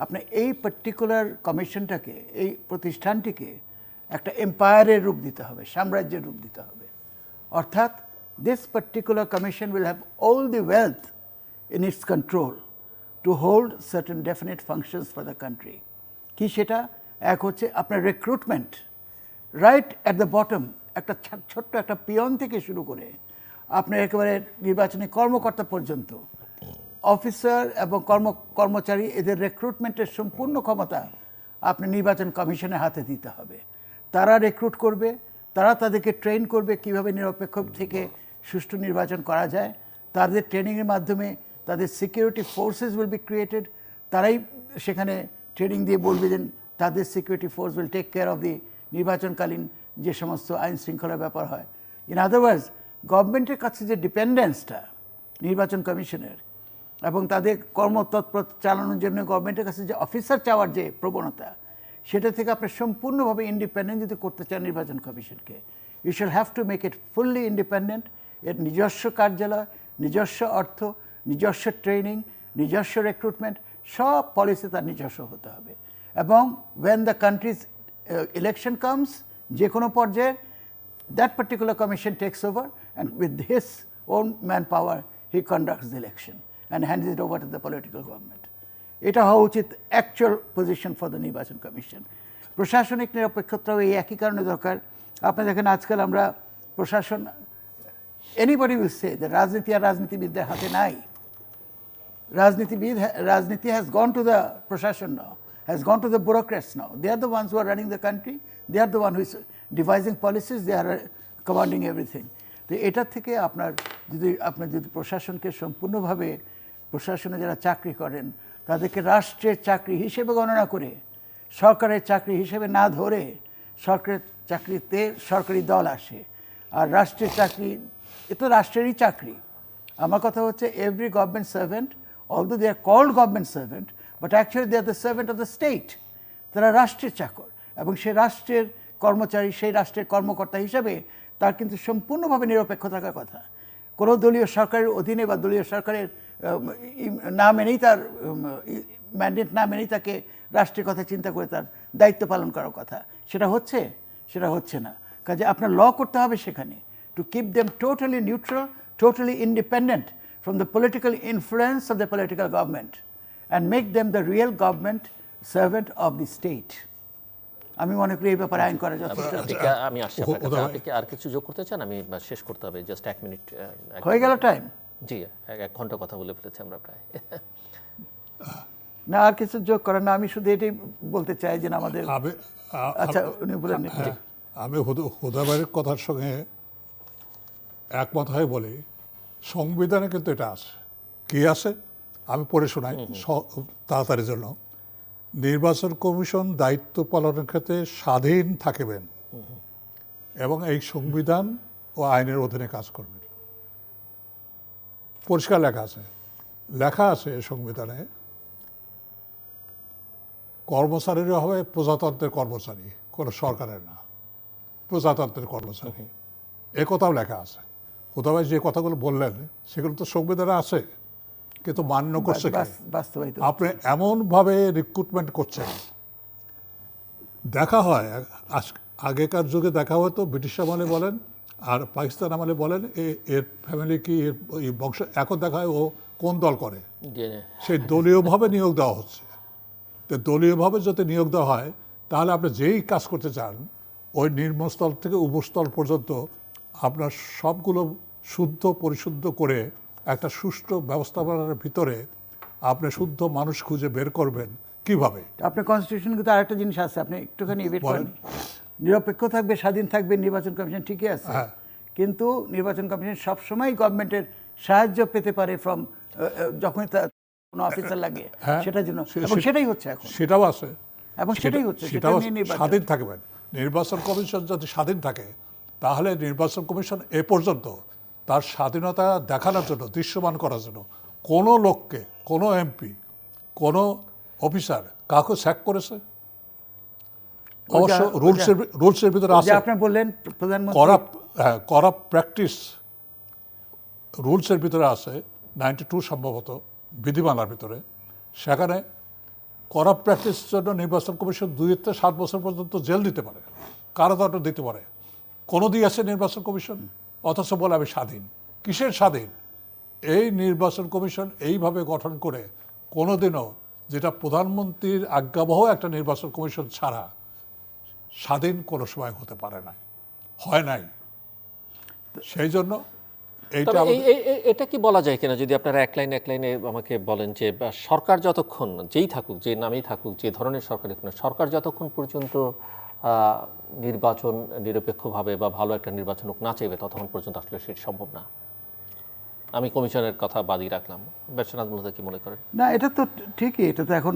আপনি এই পার্টিকুলার কমিশনটাকে, এই প্রতিষ্ঠানটিকে একটা এম্পায়ারের রূপ দিতে হবে, সাম্রাজ্যের রূপ দিতে হবে। অর্থাৎ this particular commission will have all the wealth in its control to hold certain definite functions for the country. কি সেটা? এক হচ্ছে আপনার recruitment, right at the bottom, একটা ছোট্ট একটা পিয়ন থেকে শুরু করে আপনার একেবারে নির্বাচনী কর্মকর্তা পর্যন্ত, অফিসার এবং কর্মচারী, এদের রিক্রুটমেন্টের সম্পূর্ণ ক্ষমতা আপনি নির্বাচন কমিশনের হাতে দিতে হবে। তারা রিক্রুট করবে, তারা তাদেরকে ট্রেন করবে কিভাবে নিরপেক্ষ থেকে সুষ্ঠু নির্বাচন করা যায়। তাদের ট্রেনিংয়ের মাধ্যমে তাদের security forces will be created, তারাই সেখানে ট্রেনিং দিয়ে বলবে যে তাদের security force will take care of the নির্বাচনকালীন যে সমস্ত আইন শৃঙ্খলার ব্যাপার হয়। ইন আদারওয়াইজ গভর্নমেন্টের কাছে যে ডিপেন্ডেন্সটা নির্বাচন কমিশনের এবং তাদের কর্মতৎপর চালানোর জন্য গভর্নমেন্টের কাছে যে অফিসার চাওয়ার যে প্রবণতা, সেটা থেকে আপনি সম্পূর্ণভাবে ইন্ডিপেন্ডেন্ট যদি করতে চান নির্বাচন কমিশনকে, you shall have to make it fully independent. এর নিজস্ব কার্যালয়, নিজস্ব অর্থ, নিজস্ব ট্রেনিং, নিজস্ব রিক্রুটমেন্ট, সব পলিসি তার নিজস্ব হতে হবে। এবং when the country's election comes, যে কোনো পর্যায়ে, that particular commission takes over and with his own man power he conducts the election and hands it over to the political government. এটা হওয়া উচিত অ্যাকচুয়াল পজিশন ফর দ্য নির্বাচন commission. প্রশাসনিক নিরপেক্ষতাও এই একই কারণে দরকার। আপনি দেখেন আজকাল আমরা প্রশাসন, anybody will say that রাজনীতি আর রাজনীতিবিদদের হাতে নাই। রাজনীতি has gone to the প্রশাসন now, has gone to the bureaucrats now. They are the ones who are running the country. They are the one who is devising policies. They are commanding everything. তো এটা থেকে আপনার যদি প্রশাসনকে সম্পূর্ণভাবে, প্রশাসনে যারা চাকরি করেন তাদেরকে রাষ্ট্রের চাকরি হিসেবে গণনা করে, সরকারের চাকরি হিসেবে না ধরে, সরকারের চাকরিতে সরকারি দল আসে আর রাষ্ট্রের চাকরি, এটা রাষ্ট্রেরই চাকরি। আমার কথা হচ্ছে every government servant, although they are called government servant, but actually they are the servant of the state. তারা রাষ্ট্রের চাকর এবং সেই রাষ্ট্রের কর্মচারী, সেই রাষ্ট্রের কর্মকর্তা হিসাবে তার কিন্তু সম্পূর্ণভাবে নিরপেক্ষ থাকার কথা। কোনো দলীয় সরকারের অধীনে বা দলীয় সরকারের না মেনেই, তার ম্যান্ডেট না মেনেই তাকে রাষ্ট্রের কথা চিন্তা করে তার দায়িত্ব পালন করার কথা, সেটা হচ্ছে না। কাজে আপনার ল করতে হবে সেখানে to keep them totally neutral, totally independent from the political influence of the political government and make them the real government servant of the state. আমি মনে করি এই ব্যাপারে আইন করা যথেষ্ট। আমি আসছি আপনার কাছে। আপনি কি আর কিছু যোগ করতে চান? আমি শেষ করতে হবে, জাস্ট 1 মিনিট হয়ে গেল টাইম। জি, 1 ঘন্টা কথা বলে ফেলেছি আমরা প্রায়। না, আর কিছু যোগ করার না, আমি শুধু এটাই বলতে চাই যে আমাদের, আচ্ছা উনি বলেন। আমি হুদাবাইয়ের কথার সঙ্গে একমত হয়ে বলি, সংবিধানে কিন্তু এটা আছে। কি আছে আমি পড়ে শোনাই তাড়াতাড়ির জন্য। নির্বাচন কমিশন দায়িত্ব পালনের ক্ষেত্রে স্বাধীন থাকবেন এবং এই সংবিধান ও আইনের অধীনে কাজ করবেন। পরিষ্কার লেখা আছে সংবিধানে, কর্মচারীরা হবে প্রজাতন্ত্রের কর্মচারী, কোনো সরকারের না, প্রজাতন্ত্রের কর্মচারী। এ কথাও লেখা আছে। হুদাবাই যে কথাগুলো বললেন সেগুলো তো সংবিধানে আছে, কিন্তু মান্য করছে কে? আপনি এমনভাবে রিক্রুটমেন্ট করছেন, দেখা হয় আগেকার যুগে দেখা হতো, ব্রিটিশ আমলে বলেন আর পাকিস্তান আমলে বলেন এর ফ্যামিলি কি, এর বংশ, এখন দেখা হয় ও কোন দল করে, সেই দলীয়ভাবে নিয়োগ দেওয়া হচ্ছে। তো দলীয়ভাবে যদি নিয়োগ দেওয়া হয় তাহলে আপনি যেই কাজ করতে চান ওই নিম্নস্তর থেকে উপস্তর পর্যন্ত আপনার সবগুলো শুদ্ধ পরিশুদ্ধ করে একটা সুষ্ঠু ব্যবস্থাপনার ভিতরে আপনি শুদ্ধ মানুষ খুঁজে বের করবেন কিভাবে? আপনার কনস্টিটিউশন কিন্তু আরেকটা জিনিস আছে, আপনি একটুখানি ওয়েট করেন। নিরপেক্ষ থাকবে, স্বাধীন থাকবে নির্বাচন কমিশন, ঠিকই আছে, কিন্তু নির্বাচন কমিশন সবসময় গভর্নমেন্টের সাহায্য পেতে পারে ফ্রম যখন কোনো অফিসার লাগে সেটার জন্য, এবং সেটাই হচ্ছে এখন। সেটাও আছে এবং সেটাই হচ্ছে, স্বাধীন থাকবেন। নির্বাচন কমিশন যদি স্বাধীন থাকে তাহলে নির্বাচন কমিশন এ পর্যন্ত তার স্বাধীনতা দেখানোর জন্য, দৃশ্যমান করার জন্য কোনো লোককে, কোনো এমপি, কোনো অফিসার কাউকে স্যাক করেছে? অবশ্য রুলসের ভিতরে আছে। আপনি বললেন করাপ্ট প্র্যাকটিস রুলসের ভিতরে আছে 92 সম্ভবত বিধিমালার ভিতরে, সেখানে করাপ্ট প্র্যাকটিসের জন্য নির্বাচন কমিশন 2 থেকে 7 বছর পর্যন্ত জেল দিতে পারে, কারাদণ্ড দিতে পারে। কোনো দিয়েছে নির্বাচন কমিশন, অথচ বলে আমি স্বাধীন। কিসের স্বাধীন? এই নির্বাচন কমিশন এইভাবে গঠন করে কোনোদিনও, যেটা প্রধানমন্ত্রীর আজ্ঞাবহ একটা নির্বাচন কমিশন ছাড়া স্বাধীন কোনো সময় হতে পারে না, হয় নাই। সেই জন্য এইটা তবে এটা কি বলা যায় কিনা, যদি আপনারা এক লাইনে আমাকে বলেন যে সরকার যতক্ষণ যেই থাকুক, যে নামেই থাকুক, যে ধরনের সরকারই থাকুক, সরকার যতক্ষণ পর্যন্ত নির্বাচন নিরপেক্ষভাবে বা ভালো একটা নির্বাচন হোক না চাইবে, ততক্ষণ পর্যন্ত আসলে সেটা সম্ভব না। আমি কমিশনের কথা বাদই রাখলাম। ব্যবসানাথ মূলত কি মনে করেন? না, এটা তো ঠিকই। এটা তো এখন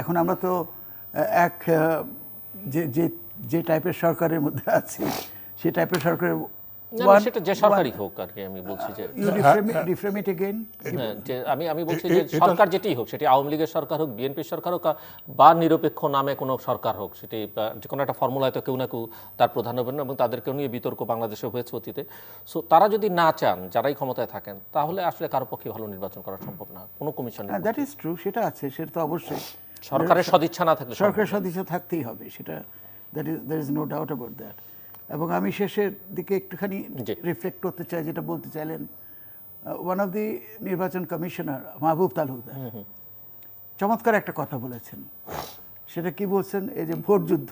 এখন আমরা তো এক যে যে যে টাইপের সরকারের মধ্যে আছি, সেই টাইপের সরকারের সেটা যে সরকারই হোক আর কি, আমি বলছি যে ডিফ্রেম ইট এগেইন। যে আমি বলছি যে সরকার যেটি হোক, সেটি আওয়ামী লীগের সরকার হোক, বিএনপির সরকার হোক, বা নিরপেক্ষ নামে কোনো সরকার হোক, সেটি যে কোনো একটা ফর্মুলায় তো কেউ না কেউ তার প্রধান হবেন না, এবং তাদেরকেও নিয়ে বিতর্ক বাংলাদেশে হয়েছে অতীতে। সো তারা যদি না চান, যারাই ক্ষমতায় থাকেন, তাহলে আসলে কারো পক্ষে ভালো নির্বাচন করা সম্ভব না কোনো কমিশনে। দ্যাট ইজ ট্রু, সেটা আছে, সেটা তো অবশ্যই সরকারের সদিচ্ছা না থাকলে সরকারের সদিচ্ছা থাকতেই হবে, সেটা there is no doubt about that. এবং আমি শেষের দিকে একটুখানি রিফ্লেক্ট করতে চাই, যেটা বলতে চাইলেন, ওয়ান অফ দি নির্বাচন কমিশনার মাহবুব তালুকদার চমৎকার একটা কথা বলেছেন। সেটা কি বলছেন? এই যে ভোট যুদ্ধ,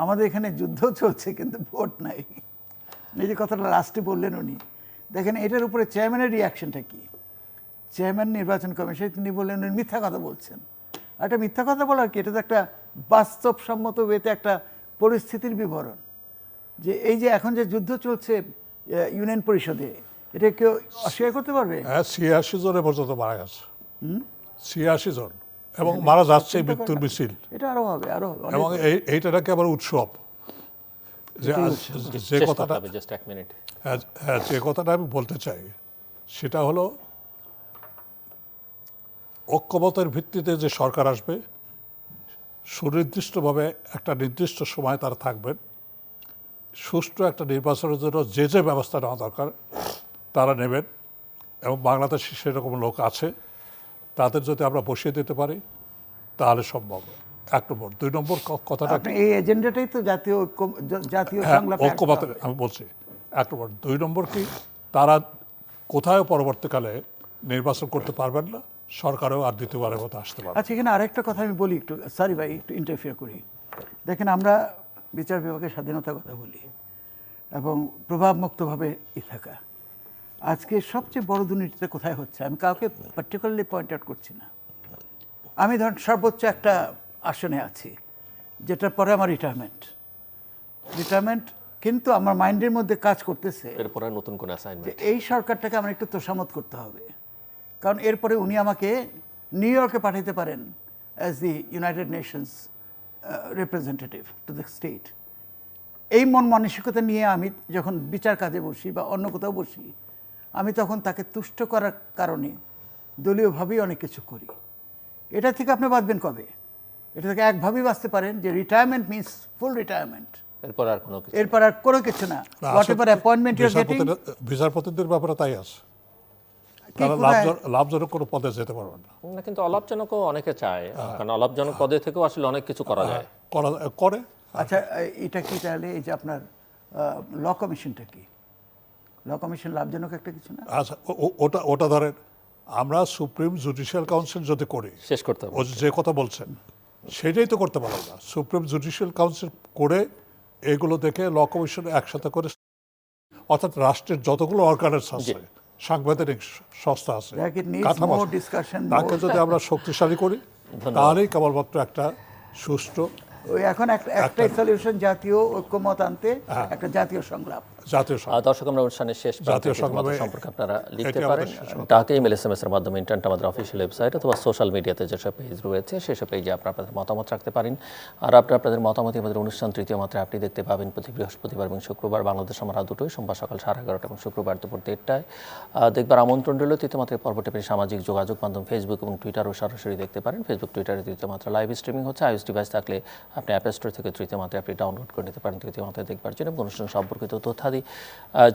আমাদের এখানে যুদ্ধ চলছে কিন্তু ভোট নাই। এই যে কথাটা লাস্টে বললেন উনি, দেখেন এটার উপরে চেয়ারম্যানের রিয়াকশনটা কি। চেয়ারম্যান নির্বাচন কমিশন, তিনি বললেন উনি মিথ্যা কথা বলছেন। আর এটা মিথ্যা কথা বলার কি, এটা তো একটা বাস্তবসম্মত ওয়েতে একটা পরিস্থিতির বিবরণ, যে এই যে এখন যে যুদ্ধ চলছে ইউনিয়ন পরিষদে, এটা কেউ অস্বীকার করতে পারবে? 86 জনে পর্যন্ত মারা গেছে, 86 জন, এবং মারা যাচ্ছে মৃত্যুর মিছিল। এটা আরো হবে, আরো হবে। এবং এইটা নাকি আবার উৎসব। যে কথাটা জাস্ট এক মিনিট, যে কথাটা আমি বলতে চাই, সেটা হলো ঐক্যমতের ভিত্তিতে যে সরকার আসবে, সুনির্দিষ্টভাবে একটা নির্দিষ্ট সময় তারা থাকবেন, সুষ্ঠু একটা নির্বাচনের জন্য যে যে ব্যবস্থা নেওয়া দরকার তারা নেবেন, এবং বাংলাদেশে সেরকম লোক আছে, তাদের যদি আমরা বসিয়ে দিতে পারি তাহলে সম্ভব। 1 নম্বর। 2 নম্বর কথাটা, এই এজেন্ডাটাই তো জাতীয় সংলাপে ঐক্যমত, আমি বলছি 1 নম্বর। 2 নম্বর কি, তারা কোথাও পরবর্তীকালে নির্বাচন করতে পারবেন না, সরকারও আর দ্বিতীয়বারের মতো আসতে পারবে। আচ্ছা, এখানে আরেকটা কথা আমি বলি, একটু সরি ভাই, একটু ইন্টারফিয়ার করি। দেখেন, আমরা বিচার বিভাগের স্বাধীনতার কথা বলি এবং প্রভাবমুক্তভাবে থাকা। আজকে সবচেয়ে বড় দুর্নীতিটা কোথায় হচ্ছে, আমি কাউকে পার্টিকুলারলি পয়েন্ট আউট করছি না। আমি ধর সর্বোচ্চ একটা আসনে আছি, যেটার পরে আমার রিটায়ারমেন্ট, কিন্তু আমার মাইন্ডের মধ্যে কাজ করতেছে এরপরে নতুন কোন অ্যাসাইনমেন্ট, যে এই সরকারটাকে আমার একটু তোষামত করতে হবে, কারণ এরপরে উনি আমাকে নিউ ইয়র্কে পাঠাতে পারেন as the United Nations representative to the state. এই মন মানসিকতা নিয়ে আমি যখন বিচার কাজে বসি বা অন্য কোথাও বসি, আমি তখন তাকে তুষ্ট করার কারণে দলীয়ভাবেই অনেক কিছু করি। এটা থেকে আপনি বাঁচবেন কবে? এটা থেকে একভাবেই বাঁচতে পারেন যে রিটায়ারমেন্ট মিনস ফুল রিটায়ারমেন্ট, এরপর আর কোনো কিছু, এরপর আর কোনো কিছু না। Whatever appointment you are getting, বিচারপতিদের ব্যাপারে তাই আছে, তারা লাভজনক কোনো পদে যেতে পারবেন না। কিন্তু অলাভজনকও অনেকে চায়, কারণ অলাভজনক পদে থেকেও আসলে অনেক কিছু করা যায়, করে। আচ্ছা, এটা কি তাহলে এই যে আপনার ল কমিশনটা কি? ল কমিশন লাভজনক একটা কিছু না? আচ্ছা, ওটা ধরেন, আমরা সুপ্রিম জুডিশিয়াল কাউন্সিল যদি করি, শেষ করতে হবে। ও যে কথা বলছেন সেটাই তো করতে পারলাম না। সুপ্রিম জুডিশিয়াল কাউন্সিল করে এগুলো দেখে ল কমিশন একসাথে করে, অর্থাৎ রাষ্ট্রের যতগুলো অর্গানাইজ আছে, সাংবিধানিক সংস্থা আছে, কাঠামো আছে, তাকে যদি আমরা শক্তিশালী করি, তাহলেই কেবলমাত্র একটা সুষ্ঠু, ওই এখন একটাই সলিউশন, জাতীয় ঐক্যমত আনতে একটা জাতীয় সংলাপ। দর্শক, আমরা অনুষ্ঠানের শেষ জাতীয় সংলাপে সম্পর্কে আপনারা লিখতে পারেন ডাকে, ইমেল, SMS এর মাধ্যমে, ইন্টারনেট, আমাদের অফিসিয়াল ওয়েবসাইট অথবা সোশ্যাল মিডিয়াতে যেসব পেজ রয়েছে সেসব পেজে আপনারা আপনাদের মতামত রাখতে পারেন। আর আপনাদের মতামত আমাদের অনুষ্ঠান তৃতীয় মাত্রায় আপনি দেখতে পাবেন প্রতি বৃহস্পতিবার এবং শুক্রবার বাংলাদেশ সময় রাত 2টায়, সোমবার সকাল 11:30 এবং শুক্রবার দুপুর 1:30টায়। দেখবার আমন্ত্রণ রইল। তৃতীয় মাত্রায় পর্বটি আপনি সামাজিক যোগাযোগ মাধ্যম ফেসবুক এবং টুইটারও সরাসরি দেখতে পারেন। ফেসবুক, টুইটারে তৃতীয় মাত্রা লাইভ স্ট্রিমিং হচ্ছে। iOS ডিভাইস থাকলে আপনি অ্যাপ স্টোর থেকে তৃতীয় মাত্রায় আপনি ডাউনলোড করে নিতে পারেন তৃতীয় মাত্রায় দেখবার জন্য। অনুষ্ঠান সম্পর্কিত তথ্য ইত্যাদি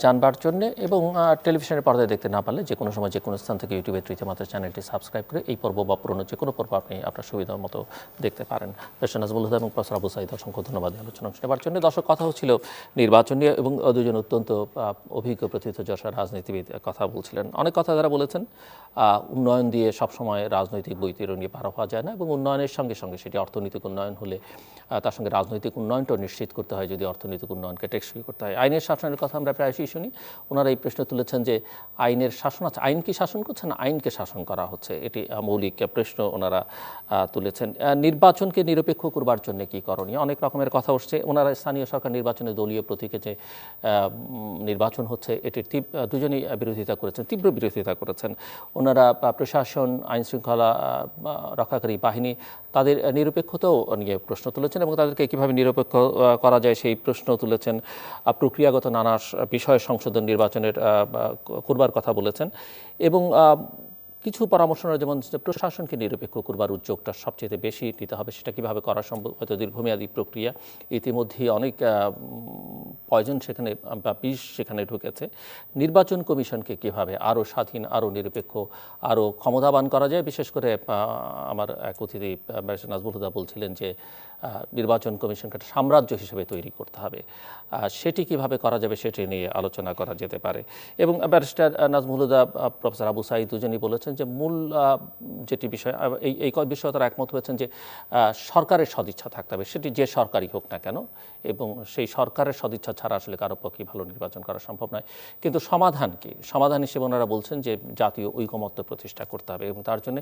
জানবার জন্য এবং টেলিভিশনের পর্দায় দেখতে না পারলে যে কোনো সময় যে কোনো স্থান থেকে ইউটিউবের তৃতীয়মাত্রা চ্যানেলটি সাবস্ক্রাইব করে এই পর্ব বা পুরনো যে কোনো পর্ব আপনি আপনার সুবিধা মতো দেখতে পারেন। ডক্টর নাজমুল হুদা এবং প্রফেসর আবু সাঈদ অসংখ্য ধন্যবাদ আলোচনা নেবার জন্য। দর্শক, কথা হচ্ছিল নির্বাচন নিয়ে এবং দুজন অত্যন্ত অভিজ্ঞ প্রথিতযশা রাজনীতিবিদ কথা বলছিলেন। অনেক কথা তারা বলেছেন, উন্নয়ন দিয়ে সবসময় রাজনৈতিক বৈতরণী পার হওয়া যায় না এবং উন্নয়নের সঙ্গে সঙ্গে সেটি অর্থনৈতিক উন্নয়ন হলে তার সঙ্গে রাজনৈতিক উন্নয়নটাও নিশ্চিত করতে হয় যদি অর্থনৈতিক উন্নয়নকে টেকসই করতে হয়। আইনের শাসনের কথা আমরা প্রায়শই শুনি। ওনারা এই প্রশ্ন তুলেছেন যে আইনের শাসন আছে, আইন কি শাসন করছে না আইনকে শাসন করা হচ্ছে, এটি মৌলিক প্রশ্ন ওনারা তুলেছেন। নির্বাচনকে নিরপেক্ষ করবার জন্য কি করণীয়, অনেক রকমের কথা উঠছে। ওনারা স্থানীয় সরকার নির্বাচনে দলীয় প্রতীকে যে নির্বাচন হচ্ছে এটির দুজনেই বিরোধিতা করেছেন, তীব্র বিরোধিতা করেছেন। ওনারা প্রশাসন, আইন শৃঙ্খলা রক্ষাকারী বাহিনী তাদের নিরপেক্ষতাও নিয়ে প্রশ্ন তুলেছেন এবং তাদেরকে কীভাবে নিরপেক্ষ করা যায় সেই প্রশ্ন তুলেছেন। প্রক্রিয়াগত নানা বিষয় সংশোধন নির্বাচনের করবার কথা বলেছেন এবং কিছু পরামর্শ, যেমন প্রশাসনকে নিরপেক্ষ করবার উদ্যোগটা সবচেয়ে বেশি নিতে হবে, সেটা কীভাবে করা সম্ভব, হয়তো দীর্ঘমেয়াদী প্রক্রিয়া। ইতিমধ্যেই অনেক পয়জন সেখানে বা বিষ সেখানে ঢুকেছে। নির্বাচন কমিশনকে কীভাবে আরও স্বাধীন, আরও নিরপেক্ষ, আরও ক্ষমতাবান করা যায়। বিশেষ করে আমার এক অতিথি ব্যারিস্টার নাজমুল হুদা বলছিলেন যে নির্বাচন কমিশনকে একটা সাম্রাজ্য হিসেবে তৈরি করতে হবে, সেটি কিভাবে করা যাবে সেটি নিয়ে আলোচনা করা যেতে পারে। এবং ব্যারিস্টার নাজমুল হুদা, প্রফেসর আবু সাঈদ দুজনই বলেছেন যে মূল যেটি বিষয়, এই বিষয়ে তারা একমত হয়েছেন যে সরকারের সদিচ্ছা থাকতে হবে, সেটি যে সরকারই হোক না কেন, এবং সেই সরকারের সদিচ্ছা ছাড়া আসলে কারো পক্ষে ভালো নির্বাচন করা সম্ভব নয়। কিন্তু সমাধান কি? সমাধান হিসেবে ওনারা বলছেন যে জাতীয় ঐকমত্য প্রতিষ্ঠা করতে হবে এবং তার জন্য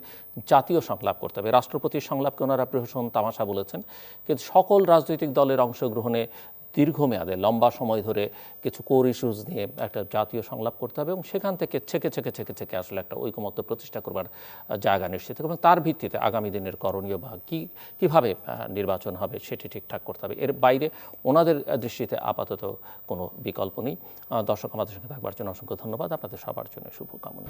জাতীয় সংলাপ করতে হবে। রাষ্ট্রপতির সংলাপকে ওনারা প্রহসন তামাশা বলেছেন, কিন্তু সকল রাজনৈতিক দলের অংশগ্রহণে দীর্ঘমেয়াদে লম্বা সময় ধরে কিছু কোর ইস্যুজ নিয়ে একটা জাতীয় সংলাপ করতে হবে এবং সেখান থেকে ছেকে আসলে একটা ঐকমত্য প্রতিষ্ঠা করবার জায়গা নিশ্চিত এবং তার ভিত্তিতে আগামী দিনের করণীয় বা কীভাবে নির্বাচন হবে সেটি ঠিকঠাক করতে হবে। এর বাইরে ওনাদের দৃষ্টিতে আপাতত কোনো বিকল্প নেই। দর্শক, আমাদের সঙ্গে থাকবার জন্য অসংখ্য ধন্যবাদ। আপনাদের সবার জন্য শুভকামনা।